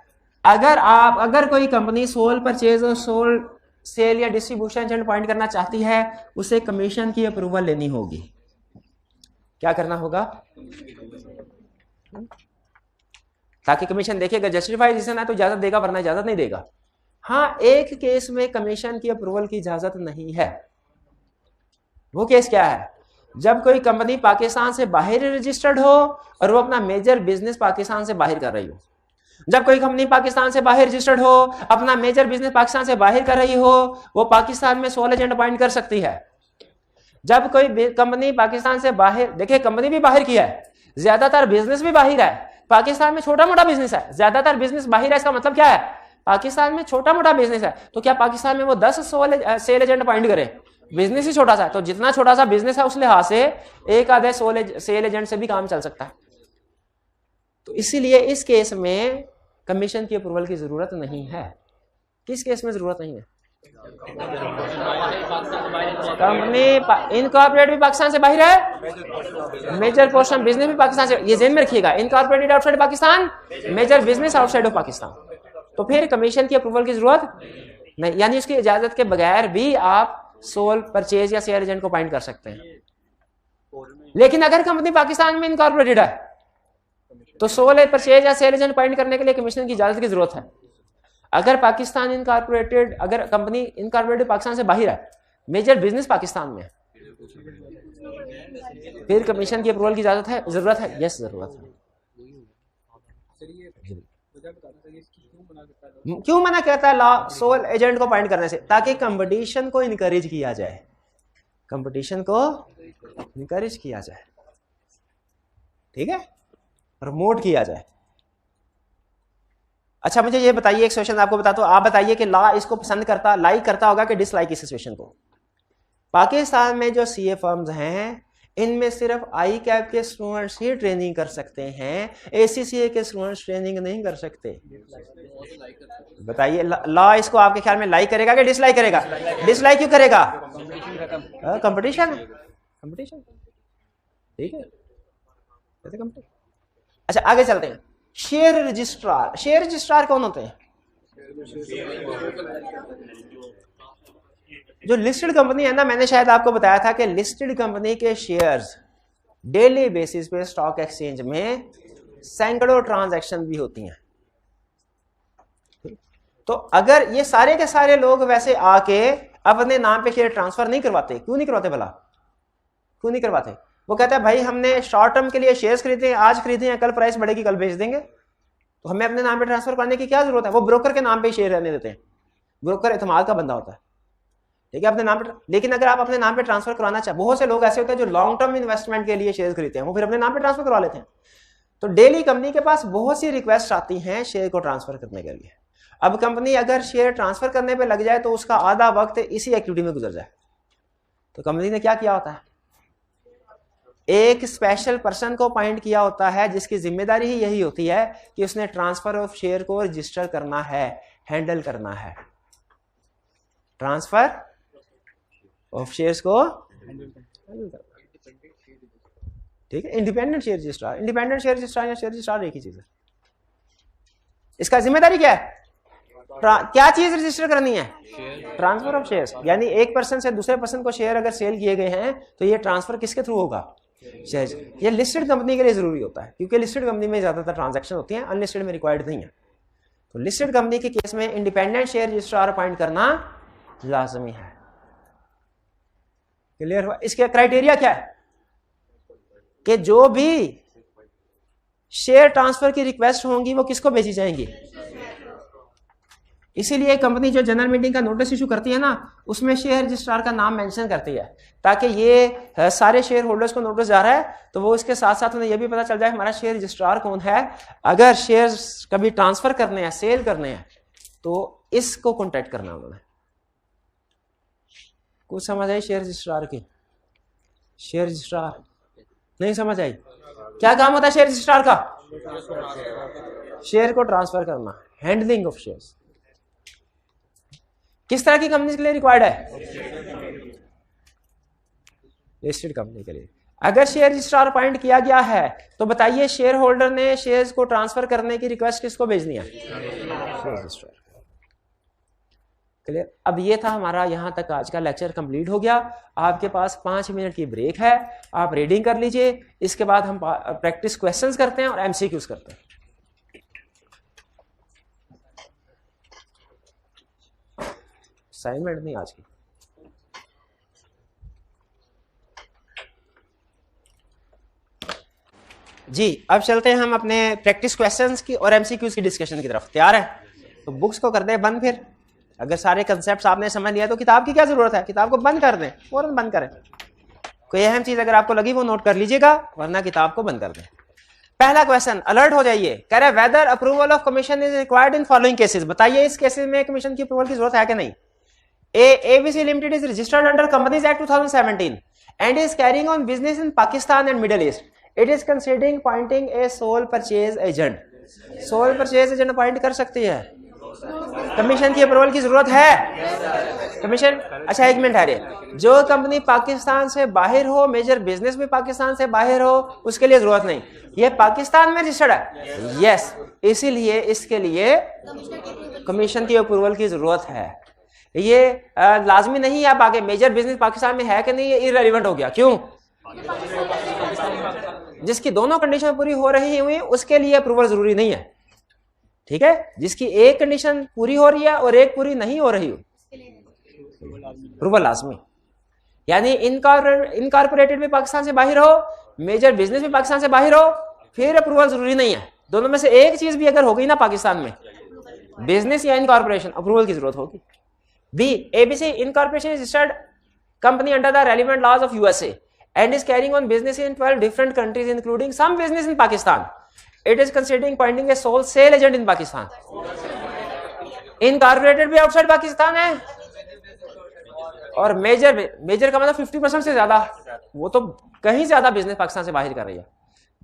अगर कोई कंपनी सोल परचेज और सोल सेल या डिस्ट्रीब्यूशन एजेंट अपॉइंट करना चाहती है, उसे कमीशन की अप्रूवल लेनी होगी। क्या करना होगा? ताकि कमीशन देखेगा, जस्टिफाइड रीजन है तो इजाजत देगा, वरना इजाजत नहीं देगा। हाँ, एक केस में कमीशन की अप्रूवल की इजाजत नहीं है। वो केस क्या है? जब कोई कंपनी पाकिस्तान से बाहर रजिस्टर्ड हो और वो अपना मेजर बिजनेस पाकिस्तान से बाहर कर रही हो। जब कोई कंपनी पाकिस्तान से बाहर रजिस्टर्ड हो, अपना मेजर बिजनेस पाकिस्तान से बाहर कर रही हो, वो पाकिस्तान में सोल एजेंट अपॉइंट कर सकती है। जब कोई कंपनी पाकिस्तान से बाहर, देखिए कंपनी भी बाहर की है, ज्यादातर बिजनेस भी बाहर है। पाकिस्तान में छोटा मोटा बिजनेस है, ज्यादातर बिजनेस बाहर है। इसका मतलब क्या है? पाकिस्तान में छोटा मोटा बिजनेस है, तो क्या पाकिस्तान में वो 10 सेल एजेंट अपॉइंट करे? बिजनेस ही छोटा सा है, तो जितना छोटा सा बिजनेस है उस लिहाज से एक आधे सेल एजेंट से भी काम चल सकता है। तो इसीलिए इस केस में कमीशन की अप्रूवल की जरूरत नहीं है। किस केस में जरूरत नहीं है? कंपनी इनकॉर्पोरेट भी पाकिस्तान से बाहर है, मेजर पोर्शन बिजनेस भी पाकिस्तान से, ये ज़हन में रखिएगा, incorporated outside Pakistan, major business outside of Pakistan. तो फिर कमीशन की अप्रूवल की जरूरत नहीं, यानी उसकी इजाजत के बगैर भी आप सोल परचेज या शेयर एजेंट को अपॉइंट कर सकते हैं। लेकिन अगर कंपनी पाकिस्तान में इनकॉर्पोरेटेड है तो सोल परचेज या शेयर एजेंट अपॉइंट करने के लिए कमीशन की इजाजत की जरूरत है। अगर पाकिस्तान इनकॉर्पोरेटेड, अगर कंपनी इनकॉर्पोरेटेड पाकिस्तान से बाहर है, मेजर बिजनेस पाकिस्तान में, फिर कमीशन की अप्रूवल की इजाजत है, जरूरत है? यस जरूरत है। क्यों मना कहता है लॉ सोल एजेंट को अपॉइंट करने से? ताकि कंपटीशन को इनकरेज किया जाए, कंपटीशन को इनकरेज किया जाए, ठीक है, प्रमोट किया जाए। अच्छा मुझे ये बताइए, एक सिचुएशन आपको बताता हूं, आप बताइए कि लॉ इसको पसंद करता, लाइक करता होगा कि डिसलाइक इस सिचुएशन को? पाकिस्तान में जो सीए फर्म्स हैं इनमें सिर्फ आई कैप के स्टूडेंट्स ही ट्रेनिंग कर सकते हैं, ACCA के स्टूडेंट्स ट्रेनिंग नहीं कर सकते। बताइए लॉ इसको आपके ख्याल में लाइक करेगा कि डिसलाइक करेगा? डिसलाइक क्यों करेगा? कंपटीशन, कंपटीशन, ठीक है। अच्छा आगे चलते हैं। शेयर रजिस्ट्रार, शेयर रजिस्ट्रार कौन होते हैं? जो लिस्टेड कंपनी है ना, मैंने शायद आपको बताया था कि लिस्टेड कंपनी के शेयर्स डेली बेसिस पे स्टॉक एक्सचेंज में सैकड़ों ट्रांजैक्शन भी होती हैं। तो अगर ये सारे के सारे लोग वैसे आके अपने नाम पे शेयर ट्रांसफर नहीं करवाते, क्यों नहीं करवाते भला? क्यों नहीं करवाते? वो कहता है भाई हमने शॉर्ट टर्म के लिए शेयर्स खरीदे हैं, आज खरीदे हैं, कल प्राइस बढ़ेगी कल बेच देंगे, तो हमें अपने नाम पे ट्रांसफर करने की क्या जरूरत है? वो ब्रोकर के नाम पे शेयर रहने देते हैं, ब्रोकर एतमाद का बंदा होता है, ठीक है, अपने नाम पे। लेकिन अगर आप अपने नाम पे ट्रांसफर करवाना चाहे, बहुत से लोग ऐसे होते हैं जो लॉन्ग टर्म इन्वेस्टमेंट के लिए शेयर खरीदते हैं, वो फिर अपने नाम पे ट्रांसफर करवा लेते हैं। तो डेली कंपनी के पास बहुत सी रिक्वेस्ट आती हैं शेयर को ट्रांसफर करने के लिए। अब कंपनी अगर शेयर ट्रांसफर करने पे लग जाए तो उसका आधा वक्त इसी एक्टिविटी में गुजर जाए, तो कंपनी ने क्या किया होता है? एक स्पेशल पर्सन को अपॉइंट किया होता है जिसकी जिम्मेदारी ही यही होती है कि उसने ट्रांसफर ऑफ शेयर को रजिस्टर करना है, हैंडल करना है। ट्रांसफर ऑफ शेयर्स को ठीक है। Independent share registrar, independent share registrar या शेयर रजिस्ट्रार एक ही चीज है। इसका जिम्मेदारी क्या है? क्या चीज रजिस्टर करनी है? Transfer of shares. यानी एक पर्सन से दूसरे पर्सन को शेयर अगर सेल किए गए हैं तो ये ट्रांसफर किसके थ्रू होगा? शेयर्स। ये लिस्टेड कंपनी के लिए जरूरी होता है क्योंकि लिस्टेड कंपनी में ज्यादातर ट्रांजैक्शन होती हैं, अनलिस्टेड में रिक्वायर्ड नहीं है। तो लिस्टेड कंपनी के केस में इंडिपेंडेंट शेयर रजिस्ट्रार अपॉइंट करना लाजमी है। क्लियर हुआ? इसके क्राइटेरिया क्या है कि जो भी शेयर ट्रांसफर की रिक्वेस्ट होंगी वो किसको भेजी जाएंगी? इसीलिए कंपनी जो जनरल मीटिंग का नोटिस इशू करती है ना, उसमें शेयर रजिस्ट्रार का नाम मेंशन करती है ताकि ये सारे शेयर होल्डर्स को नोटिस जा रहा है तो वो इसके साथ साथ उन्हें यह भी पता चल जाए हमारा शेयर रजिस्ट्रार कौन है। अगर शेयर कभी ट्रांसफर करने हैं, सेल करने हैं, तो इसको कॉन्टेक्ट करना उन्होंने। कुछ समझ आई शेयर रजिस्ट्रार की? शेयर रजिस्ट्रार नहीं समझ आई? क्या काम होता है शेयर रजिस्ट्रार का? शेयर को ट्रांसफर करना, हैंडलिंग ऑफ शेयर्स। किस तरह की कंपनी के लिए रिक्वायर्ड है? लिस्टेड कंपनी के लिए। अगर शेयर रजिस्ट्रार अपॉइंट किया गया है तो बताइए शेयर होल्डर ने शेयर्स को ट्रांसफर करने की रिक्वेस्ट किसको भेजनी है? Share registrar. क्लियर? अब ये था हमारा, यहां तक आज का लेक्चर कंप्लीट हो गया। आपके पास 5 मिनट की ब्रेक है, आप रीडिंग कर लीजिए। इसके बाद हम प्रैक्टिस क्वेश्चंस करते हैं और एमसीक्यूज करते हैं। असाइनमेंट नहीं आज की। जी अब चलते हैं हम अपने प्रैक्टिस क्वेश्चंस की और एमसीक्यूज की डिस्कशन की तरफ। तैयार है? तो बुक्स को कर दें बंद। फिर अगर सारे कंसेप्ट आपने समझ लिया तो किताब की क्या जरूरत है? किताब को बंद कर दें, फौरन बंद करें। कोई अहम चीज अगर आपको लगी वो नोट कर लीजिएगा, वरना किताब को बंद कर दें। पहला क्वेश्चन, अलर्ट हो जाइए। कह रहे whether approval of commission is required in following cases. बताइए इस केसेस में कमीशन की अप्रूवल की जरूरत है कि नहीं? ABC Limited is registered under Companies Act 2017 and is carrying on business in Pakistan and Middle East. It is considering appointing a sole purchase agent. Sole purchase agent appoint कर सकती है। Commission की approval की जरूरत है? Commission, अच्छा एक minute है। जो कंपनी पाकिस्तान से बाहर हो, मेजर बिजनेस भी पाकिस्तान से बाहर हो, उसके लिए जरूरत नहीं। ये पाकिस्तान में रजिस्टर्ड है, यस, इसीलिए इसके लिए कमीशन की अप्रूवल की जरूरत है। ये लाजमी नहीं है। आप आगे मेजर बिजनेस पाकिस्तान में है कि नहीं, ये इररिलेवेंट हो गया। क्यों? जिसकी दोनों कंडीशन पूरी हो रही हुई उसके लिए अप्रूवल जरूरी नहीं है। ठीक है? जिसकी एक कंडीशन पूरी हो रही है और एक पूरी नहीं हो रही हो, अप्रूवल लाजमी। यानी इनकॉर्पोरेटेड भी पाकिस्तान से बाहर हो, मेजर बिजनेस भी पाकिस्तान से बाहर हो, फिर अप्रूवल जरूरी नहीं है। दोनों में से एक चीज भी अगर हो गई ना पाकिस्तान में, बिजनेस या इनकॉर्पोरेशन, अप्रूवल की जरूरत होगी। B. ABC Incorporation is registered company under the relevant laws of USA and is carrying on business in 12 different countries including some business in Pakistan. It is considering appointing a sole sale agent in Pakistan. Incorporated भी outside Pakistan है, और major का मतलब 50% से ज्यादा, वो तो कहीं ज्यादा बिजनेस पाकिस्तान से बाहर कर रही है।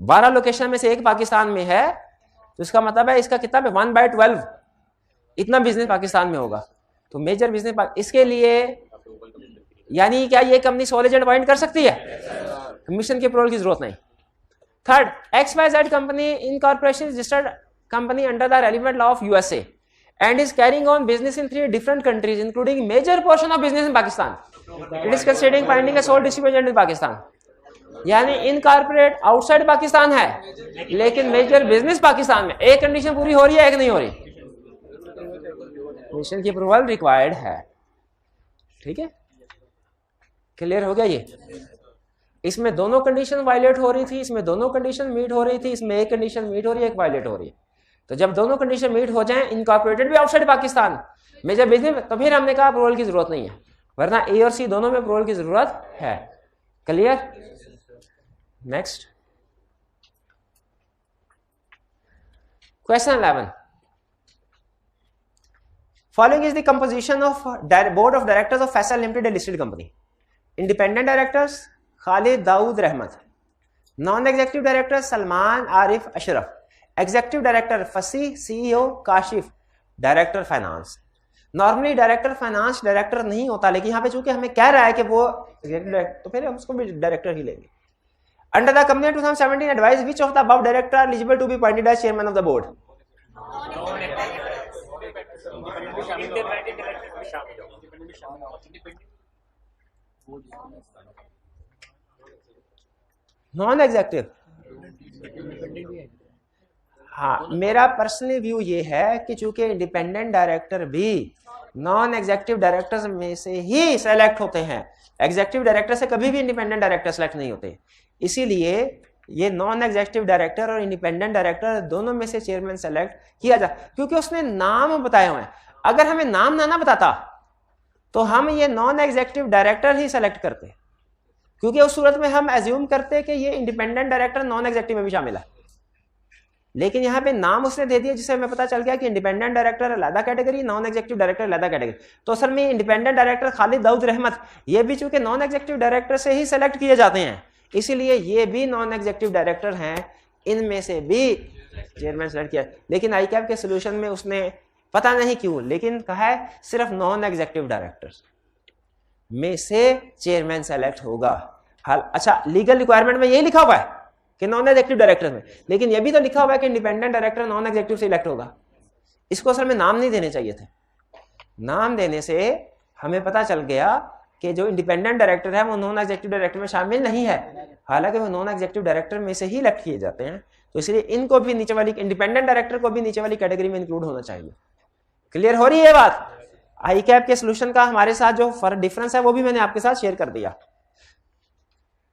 12 लोकेशन में से एक पाकिस्तान में है, तो इसका मतलब है इसका कितना 1/12 इतना बिजनेस पाकिस्तान में होगा। तो मेजर बिजनेस इसके लिए यानी क्या ये कंपनी सोल एजेंट अपॉइंट कर सकती है? कमीशन के अप्रूवल की जरूरत नहीं। Third, XYZ company incorporation registered company under the relevant law of USA and is carrying on business in 3 different countries including major portion of business in Pakistan. It is considering finding a sole distributor in Pakistan. यानी incorporate outside Pakistan है लेकिन major business Pakistan में। एक condition पूरी हो रही है, एक नहीं हो रही, कमीशन की अप्रूवल रिक्वायर्ड है। ठीक है, क्लियर हो गया ये? इसमें दोनों कंडीशन वायलेट हो रही थी, इसमें दोनों कंडीशन मीट हो रही थी, इसमें एक कंडीशन मीट हो रही है, एक वायलेट हो रही है। तो जब दोनों कंडीशन मीट हो जाएं, इनकॉर्पोरेटेड भी आउटसाइड पाकिस्तान, मेजर बिजनेस, तो फिर हमने कहा अप्रूवल की जरूरत नहीं है, वरना ए और सी दोनों में अप्रूवल की जरूरत है। Clear? Next question 11, following is the composition of board of directors of Faisal limited, a listed company. Independent directors Khalid Daud Rahmat, non executive director Salman Arif Ashraf, executive director Fasih, CEO Kashif, director finance. Normally director finance director नहीं होता, लेकिन यहाँ पे चूंकि हमें कह रहा है कि वो एग्जीक्यूटिव डायरेक्टर, तो फिर हम उसको भी डायरेक्टर ही लेंगे। Under the company 2017 advice which of the above director are eligible to be appointed as chairman of the board? Non executive, हाँ, मेरा पर्सनल व्यू ये है कि चूंकि इंडिपेंडेंट डायरेक्टर भी नॉन एग्जीक्यूटिव डायरेक्टर्स में से ही सेलेक्ट होते हैं, एग्जीक्यूटिव डायरेक्टर से कभी भी इंडिपेंडेंट डायरेक्टर सेलेक्ट नहीं होते, इसीलिए ये नॉन एग्जीक्यूटिव डायरेक्टर और इंडिपेंडेंट डायरेक्टर दोनों में से चेयरमैन सेलेक्ट किया जाए, क्योंकि उसने नाम बताए हुए हैं। अगर हमें नाम ना बताता तो हम ये नॉन एग्जीक्यूटिव डायरेक्टर ही सेलेक्ट करते, क्योंकि उस सूरत में हम एज्यूम करते कि ये इंडिपेंडेंट डायरेक्टर नॉन एग्जीक्यूटिव में भी शामिल है। लेकिन यहाँ पे नाम उसने दे दिया जिससे हमें पता चल गया कि इंडिपेंडेंट डायरेक्टर अलग कैटेगरी, नॉन एग्जीक्यूटिव डायरेक्टर अलग कैटेगरी। तो असल में इंडिपेंडेंट डायरेक्टर खालिद दाऊद रहमत ये भी चूंकि नॉन एग्जीक्यूटिव डायरेक्टर से ही सेलेक्ट किए जाते हैं, इसीलिए ये भी नॉन एग्जीक्यूटिव डायरेक्टर हैं, इनमें से भी चेयरमैन सेलेक्ट किया। लेकिन आईकैप के सोल्यूशन में उसने पता नहीं क्यों लेकिन कहा है सिर्फ नॉन एग्जीक्यूटिव डायरेक्टर्स में से चेयरमैन सेलेक्ट होगा। हाल अच्छा, लीगल रिक्वायरमेंट में यही लिखा हुआ है कि नॉन एग्जीक्यूटिव डायरेक्टर में, लेकिन ये भी तो लिखा हुआ है कि इंडिपेंडेंट डायरेक्टर नॉन एग्जीक्यूटिव से इलेक्ट होगा। इसको असल में नाम नहीं देने चाहिए थे, नाम देने से हमें पता चल गया कि जो इंडिपेंडेंट डायरेक्टर है वो नॉन एग्जीक्यूटिव डायरेक्टर में शामिल नहीं है, हालांकि वो नॉन एग्जीक्यूटिव डायरेक्टर में से ही इलेक्ट किए जाते हैं। तो इसलिए इनको भी नीचे वाली, इंडिपेंडेंट डायरेक्टर को भी नीचे वाली कैटेगरी में इंक्लूड होना चाहिए। क्लियर हो रही है बात? आईकैप के सोल्यूशन का हमारे साथ जो फर्क डिफरेंस है वो भी मैंने आपके साथ शेयर कर दिया।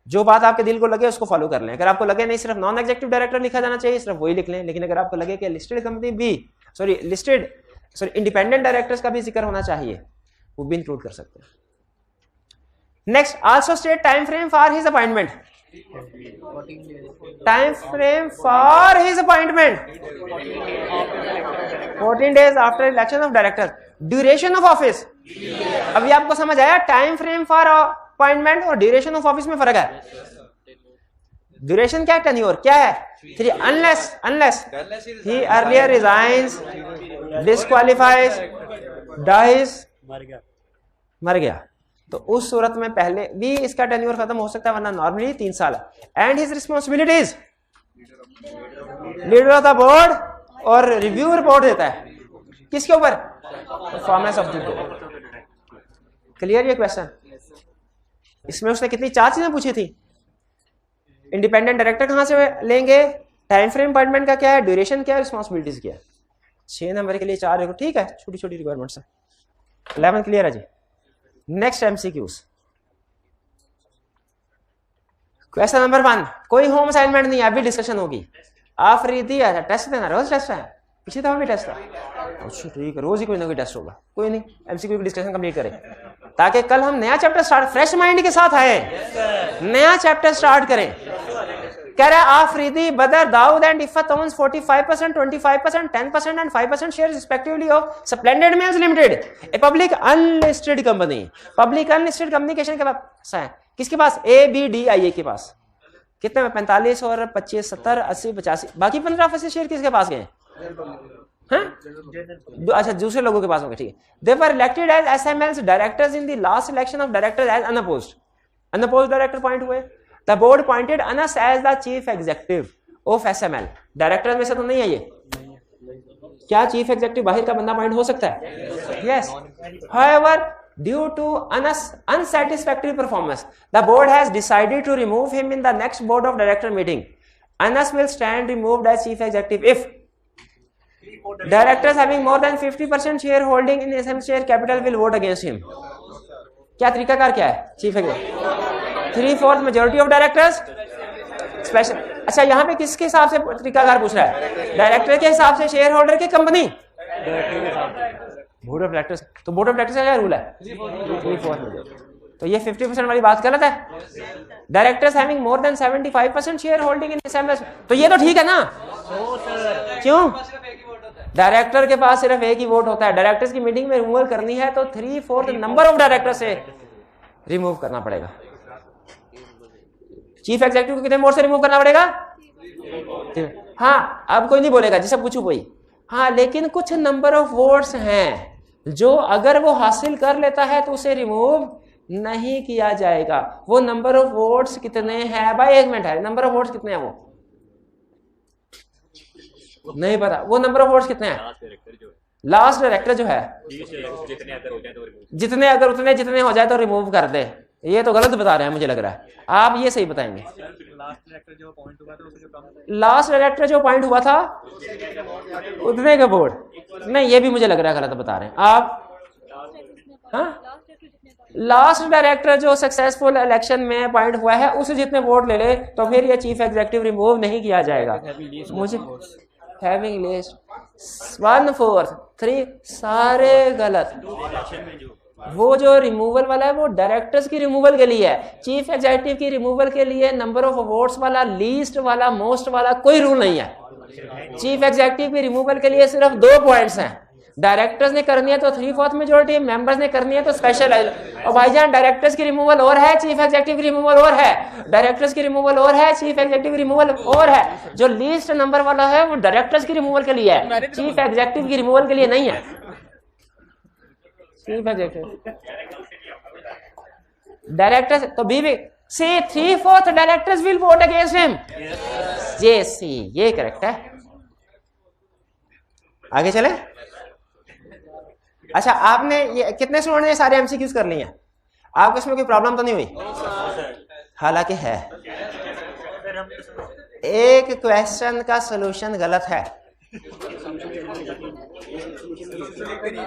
जो बात आपके दिल को लगे उसको फॉलो कर लें। अगर आपको लगे नहीं सिर्फ नॉन एग्जीक्यूटिव डायरेक्टर लिखा जाना चाहिए, सिर्फ वही लिख लें। लेकिन अगर आपको लगे कि लिस्टेड कंपनी भी इंडिपेंडेंट डायरेक्टर्स का भी जिक्र होना चाहिए, वो भी इंक्लूड कर सकते हैं। Next, also state time frame for his appointment. Time frame for his appointment 14 days after election of director. Duration of office, अभी आपको समझ आया टाइम फ्रेम फॉर अपॉइंटमेंट और ड्यूरेशन ऑफ ऑफिस में फर्क है। ड्यूरेशन क्या है, टेन्योर क्या है, 3 unless he earlier resigns, डिस्क्वालिफाइज, dies, मर गया, तो उस सूरत में पहले भी इसका टेन्योर खत्म हो सकता है, वरना नॉर्मली 3 साल है। And his responsibilities, leader of the board, और रिव्यू रिपोर्ट देता है किसके ऊपर, performance of the board. Clear ये क्वेश्चन? इसमें उसने कितनी 4 चीजें पूछी थी। इंडिपेंडेंट डायरेक्टर कहां से लेंगे, टाइम फ्रेम अपॉइंटमेंट का क्या है, ड्यूरेशन क्या है, रिस्पॉन्सिबिलिटीज क्या है। 6 नंबर के लिए 4, ठीक है, छोटी छोटी रिक्वायरमेंट्स है। 11 क्लियर है जी। नेक्स्ट एमसीक्यूज, क्वेश्चन नंबर 1, कोई होम असाइनमेंट नहीं है, अभी डिस्कशन होगी। आफरीदी है, टेस्ट देना, रोज टेस्ट है, पिछली दफा भी टेस्ट है। अच्छा ठीक है, रोज ही कोई ना कोई टेस्ट होगा, कोई नहीं, एमसीक्यू की डिस्कशन कंप्लीट करें ताकि कल हम नया चैप्टर स्टार्ट, फ्रेश माइंड के साथ आए, नया चैप्टर स्टार्ट करें। कह रहा है आफरीदी, बदर, Dawood and इफत owns 45%, 25%, 10% and 5% shares respectively of Splendid Mills Limited, a public unlisted company. Public unlisted company के पास है, किसके पास? ABDIA के पास। कितने में? 45 और 25, 70, 80, 85, बाकी 15% शेयर किसके पास गए? अच्छा, दूसरे लोगों के पास होंगे, ठीक है। They were elected as SML's directors in the last election of directors as unopposed. Unopposed director point हुए। The board appointed Anas as the chief executive of SML. Director में से तो नहीं है ये। क्या चीफ एग्जीक्यूटिव बाहर का बंदा पॉइंट हो सकता है? Yes. However, due to Anas' unsatisfactory performance, the board has decided to remove him in the next board of director meeting. Anas will stand removed as chief executive if directors having more than 50% shareholding in SML share capital will vote against him. क्या तरीकाकार क्या है? Chief executive 3/4 majority of directors special. अच्छा, यहाँ पे किसके हिसाब से तरीकाकार पूछ रहा है? डायरेक्टर के हिसाब से, शेयर होल्डर की, कंपनी? Board of directors. तो बोर्ड ऑफ डायरेक्टर्स का क्या रूल है? 3/4। तो ये 50% वाली बात गलत है। Directors having more than 75% share holding in SML, तो ये तो ठीक है ना? क्यों? डायरेक्टर के पास सिर्फ एक ही वोट होता है। डायरेक्टर्स की मीटिंग में रिमूवल करनी है तो 3/4 नंबर ऑफ डायरेक्टर से रिमूव करना पड़ेगा। चीफ एग्जीक्यूटिव को कितने वोट से रिमूव करना पड़ेगा? हाँ, अब कोई नहीं बोलेगा, जिसे पूछू कोई। हाँ, लेकिन कुछ नंबर ऑफ वोट्स हैं जो अगर वो हासिल कर लेता है तो उसे रिमूव नहीं किया जाएगा। वो नंबर ऑफ वोट्स कितने हैं भाई? 1 मिनट है, नंबर ऑफ वोट्स कितने हैं? वो नहीं पता। वो नंबर ऑफ वोट्स कितने हैं? लास्ट डायरेक्टर जो है, जितने अगर उतने जितने हो जाए तो रिमूव कर दे। ये तो गलत बता रहे हैं, मुझे लग रहा है। आप ये सही बताएंगे। लास्ट डायरेक्टर जो अपॉइंट हुआ था उतने का वोट नहीं, ये भी मुझे लग रहा है गलत बता रहे हैं आप। हाँ, लास्ट डायरेक्टर जो सक्सेसफुल इलेक्शन में अपॉइंट हुआ है उसे जितने वोट ले ले तो फिर ये चीफ एग्जीक्यूटिव रिमूव नहीं किया जाएगा। मुझे हैविंग लिस्ट 1/4 3 सारे गलत। वो जो रिमूवल वाला है वो डायरेक्टर्स की रिमूवल के लिए है। चीफ एग्जीक्यूटिव की रिमूवल के लिए नंबर ऑफ वोट्स वाला, लीस्ट वाला, मोस्ट वाला कोई रूल नहीं है। चीफ एग्जीक्यूटिव की रिमूवल के लिए सिर्फ 2 पॉइंट्स हैं। डायरेक्टर्स ने करनी है तो 3/4 मेजोरिटी, मेंबर्स ने करनी है तो स्पेशल। और भाईजान, डायरेक्टर्स की रिमूवल और है, चीफ एग्जीक्यूटिव की रिमूवल और है। डायरेक्टर्स की रिमूवल और है, चीफ एग्जीक्यूटिव की रिमूवल और है। जो लीस्ट नंबर वाला है वो डायरेक्टर्स की रिमूवल के लिए है, चीफ एग्जीक्यूटिव की रिमूवल के लिए नहीं है। चीफ एग्जीक्यूटिव डायरेक्टर्स तो भी से 3/4 directors will vote against him. ये सी, ये करेक्ट है। आगे चले। अच्छा, आपने ये कितने स्टूडेंट ने सारे एमसीक्यूज कर लिए हैं? आपको इसमें कोई प्रॉब्लम तो नहीं हुई? हालांकि है, एक क्वेश्चन का सॉल्यूशन गलत है।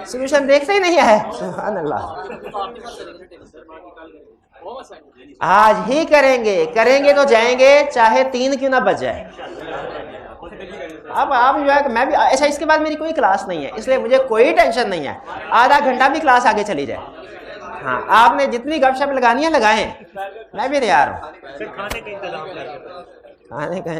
सॉल्यूशन देखते ही नहीं है। सुभान अल्लाह। आज ही करेंगे तो जाएंगे, चाहे 3 क्यों ना बच जाए। अब आप जो है, मैं भी ऐसा, इसके बाद मेरी कोई क्लास नहीं है इसलिए मुझे कोई टेंशन नहीं है। आधा घंटा भी क्लास आगे चली जाए। हाँ, आपने जितनी गपशप लगानी है लगाएं, मैं भी तैयार हूँ। खाने का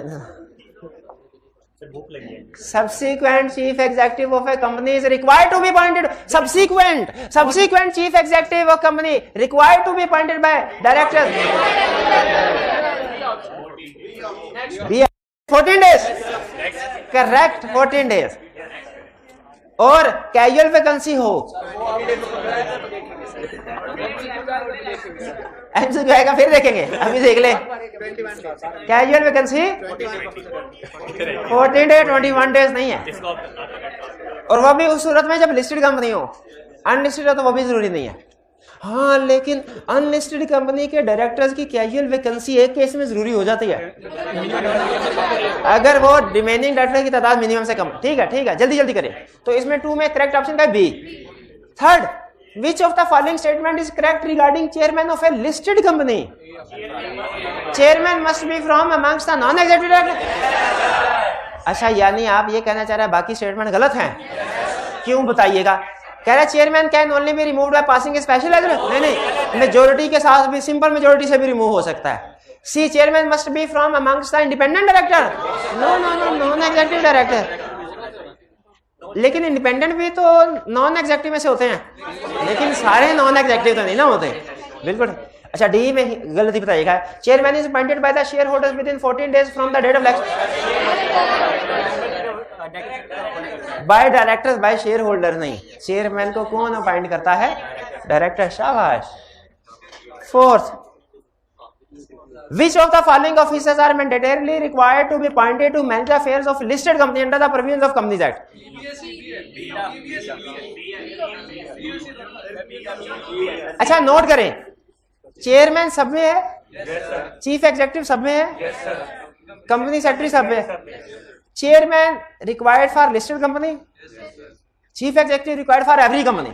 Subsequent chief executive of a company is required to be appointed. Subsequent chief executive of company required to be appointed by directors. 14 days. Correct, 14 days. और कैजुअल वैकेंसी हो, एमसीक्यू आएगा फिर देखेंगे, अभी देख ले। कैजुअल वैकेंसी 14 डे 21 डेज नहीं है, और वो भी उस सूरत में जब लिस्टेड कंपनी हो। अनलिस्टेड हो तो वो भी जरूरी नहीं है। हाँ, लेकिन अनलिस्टेड कंपनी के डायरेक्टर्स की कैजुअल वैकेंसी एक केस में जरूरी हो जाती है, अगर वो रिमेनिंग डायरेक्टर की तादाद मिनिमम से कम। ठीक है, जल्दी करें। तो इसमें 2 में करेक्ट ऑप्शन का B. Third, which of the following statement is correct regarding chairman of a listed company? Chairman must be from amongst the non-executive directors. अच्छा, यानी आप ये कहना चाह रहे हैं बाकी स्टेटमेंट गलत हैं? क्यों बताइएगा। कह रहा chairman can only be removed by passing special. नहीं, मेजोरिटी के साथ भी, सिंपल मेजोरिटी से भी रिमूव हो सकता है। C chairman must be from amongst the independent director. No no no, non executive director. लेकिन इंडिपेंडेंट भी तो नॉन एग्जीक्यूटिव में से होते हैं, लेकिन सारे नॉन एग्जीक्यूटिव तो नहीं ना होते। बिल्कुल। अच्छा, डी में गलती बताइएगा। Chairman is appointed by the shareholders within 14 days from the date of election. By directors, by shareholder नहीं। चेयरमैन को कौन अपॉइंट करता है? डायरेक्टर। शाबाश। Fourth, which of the following officers are mandatorily required to be appointed to manage the affairs of listed company under the provisions of Companies Act? अच्छा, note करें, chairman सब में है, चीफ एग्जीक्यूटिव सब में है, कंपनी सेक्रेटरी सब में है। Chairman required for listed company, chief executive required for every company.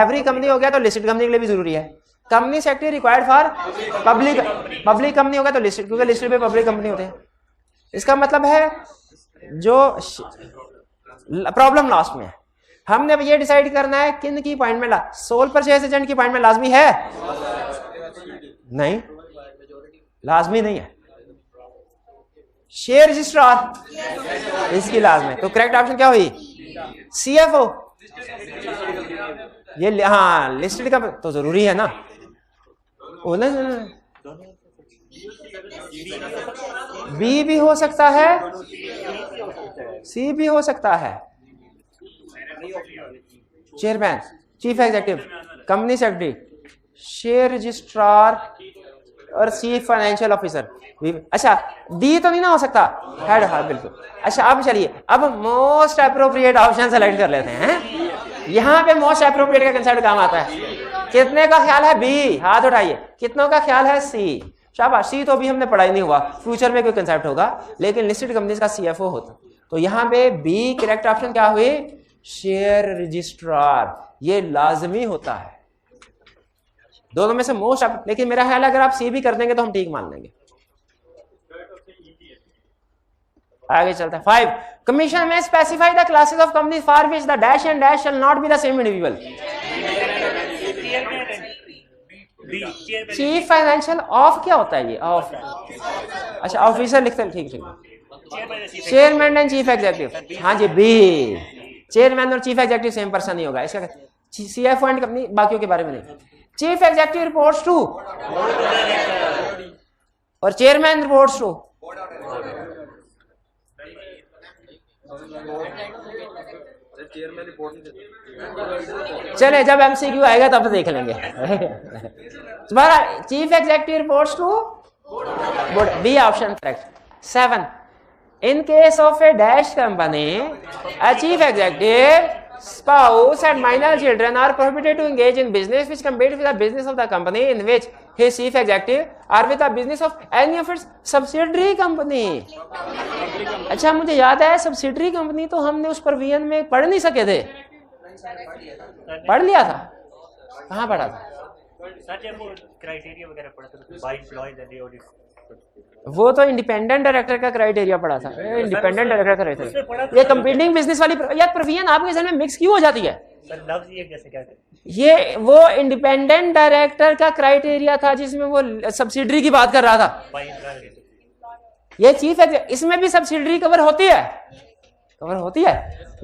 Every company हो गया तो लिस्टेड कंपनी के लिए भी जरूरी है। Company secretary required for public company होगा तो लिस्टेड, क्योंकि लिस्टेड पे पब्लिक कंपनी होते हैं। इसका मतलब है जो प्रॉब्लम लास्ट में है, हमने अब ये डिसाइड करना है किन की अपॉइंटमेंट सोल परचेज एजेंट की अपॉइंटमेंट लाजमी है? नहीं, लाजमी नहीं है। शेयर रजिस्ट्रार इसकी लाजमी है। तो करेक्ट ऑप्शन क्या हुई? सीएफओ। ये हाँ, लिस्टेड का तो जरूरी है ना। बी भी हो सकता है, सी भी हो सकता है। Chairman, chief executive, company secretary, share registrar और चीफ फाइनेंशियल ऑफिसर। अच्छा, डी तो नहीं ना हो सकता? हेड। हाँ बिल्कुल। अच्छा, अब चलिए, अब मोस्ट अप्रोप्रिएट ऑप्शन सेलेक्ट कर लेते हैं। यहाँ पे मोस्ट अप्रोप्रिएट का कंसेप्ट काम आता है। कितने का ख्याल है बी? हाथ उठाइए। कितनों का ख्याल है सी? शाबाश। सी तो अभी हमने पढ़ाई नहीं हुआ, फ्यूचर में कोई कंसेप्ट होगा, लेकिन लिस्टेड कंपनीज का सीएफओ होता। तो यहाँ पे बी करेक्ट ऑप्शन क्या हुई? Share registrar. ये लाजमी होता है दोनों में से मोस्ट। लेकिन मेरा ख्याल है अगर आप सी भी कर देंगे तो हम ठीक मान लेंगे। आगे चलता है। 5, कमीशन में specify the classes of companies for which the dash and dash shall not be the same individual. Chief financial of क्या होता है? ये ऑफ, अच्छा ऑफिसर लिखते हैं। ठीक ठीक। चेयरमैन एंड चीफ एग्जीक्यूटिव, हाँ जी बी। चेयरमैन और चीफ एग्जीक्यूटिव सेम पर्सन नहीं होगा। इसका सीएफओ एंड कंपनी, बाकियों के बारे में नहीं। चीफ एग्जीक्यूटिव रिपोर्ट्स टू और चेयरमैन रिपोर्ट्स टू। चले, जब एमसीक्यू आएगा तब तो देख लेंगे। तुम्हारा chief executive reports to board, B option correct. 7, in case of a dash company, a chief executive, spouse and minor children are prohibited to engage in business which competes with the business of the company in which his chief executive or with the business of any of its subsidiary company। अच्छा, मुझे याद है subsidiary company तो हमने उस provision में पढ़ नहीं सके थे। पढ़ लिया था? कहाँ पढ़ा था? वो तो इंडिपेंडेंट डायरेक्टर का क्राइटेरिया पड़ा था। इंडिपेंडेंट डायरेक्टर का क्राइटेरिया। ये कंपीटिंग बिजनेस वाली यार प्रोविजन आपके जहन में मिक्स क्यों हो जाती है? ये वो इंडिपेंडेंट डायरेक्टर का क्राइटेरिया था जिसमें वो सब्सिडरी की बात कर रहा था। ये चीफ है, इसमें भी सब्सिडरी कवर होती है, कवर होती है,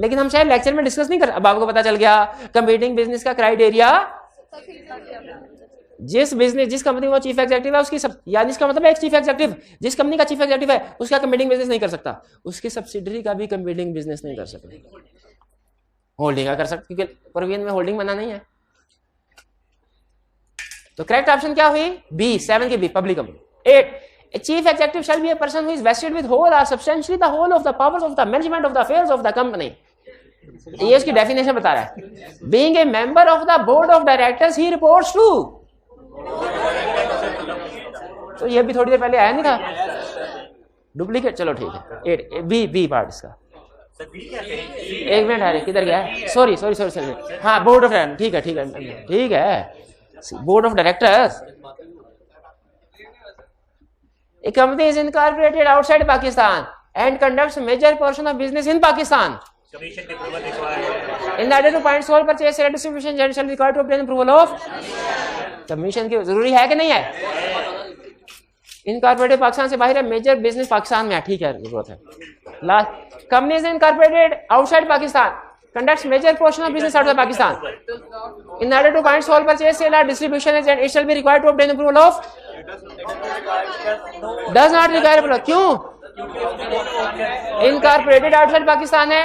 लेकिन हम शायद लेक्चर में डिस्कस नहीं कर। अब आपको पता चल गया कंपीटिंग बिजनेस का क्राइटेरिया। जिस बिजनेस, जिस कंपनी में चीफ एग्जीक्यूटिव है उसकी सब, यानी इसका मतलब है एक चीफ एग्जीक्यूटिव, जिस कंपनी का चीफ एग्जीक्यूटिव है उसका कंपीटिंग बिजनेस नहीं कर सकता, उसकी सब्सिडरी का भी कंपीटिंग बिजनेस नहीं कर सकता। होल्डिंग का कर सकते क्योंकि प्रोविजन में होल्डिंग मना नहीं है। तो करेक्ट ऑप्शन क्या हुई? बी, 7 की B, public company. 8, a chief executive shall be a person who is vested with whole or substantially the whole of the powers of the management of the affairs of the company। ये इसकी definition बता रहा है। Being a member of the board of directors, he reports to। तो ये भी थोड़ी देर पहले आया नहीं था, डुप्लीकेट। चलो ठीक है, 8 बी पार्ट इसका। एक मिनट, अरे किधर गया? सॉरी, हाँ बोर्ड ऑफ डायरेक्टर। ठीक है, board of directors. A company is incorporated outside Pakistan and conducts major portion of business in Pakistan. In order to find sole purchase and distribution, agent shall be required to obtain approval of commission। की जरूरी है कि नहीं है? Incorporated Pakistan से बाहर है, major business Pakistan में है, ठीक है, जरूरत है। Last, companies incorporated outside Pakistan conducts major portion of business outside Pakistan. In order to find sole purchase, sale or distribution agent, it shall be required to obtain approval of. Does not require approval. क्यों? Incorporated outside Pakistan है,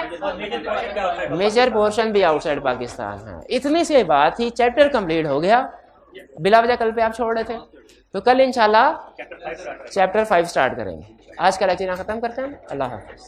major portion भी outside Pakistan है। इतनी सी बात ही, chapter complete हो गया। बिला वजह कल पे आप छोड़ रहे थे, तो कल इंशाल्लाह चैप्टर 5 स्टार्ट करेंगे। आज का लेक्चर यहाँ खत्म करते हैं। अल्लाह हाफ़िज़।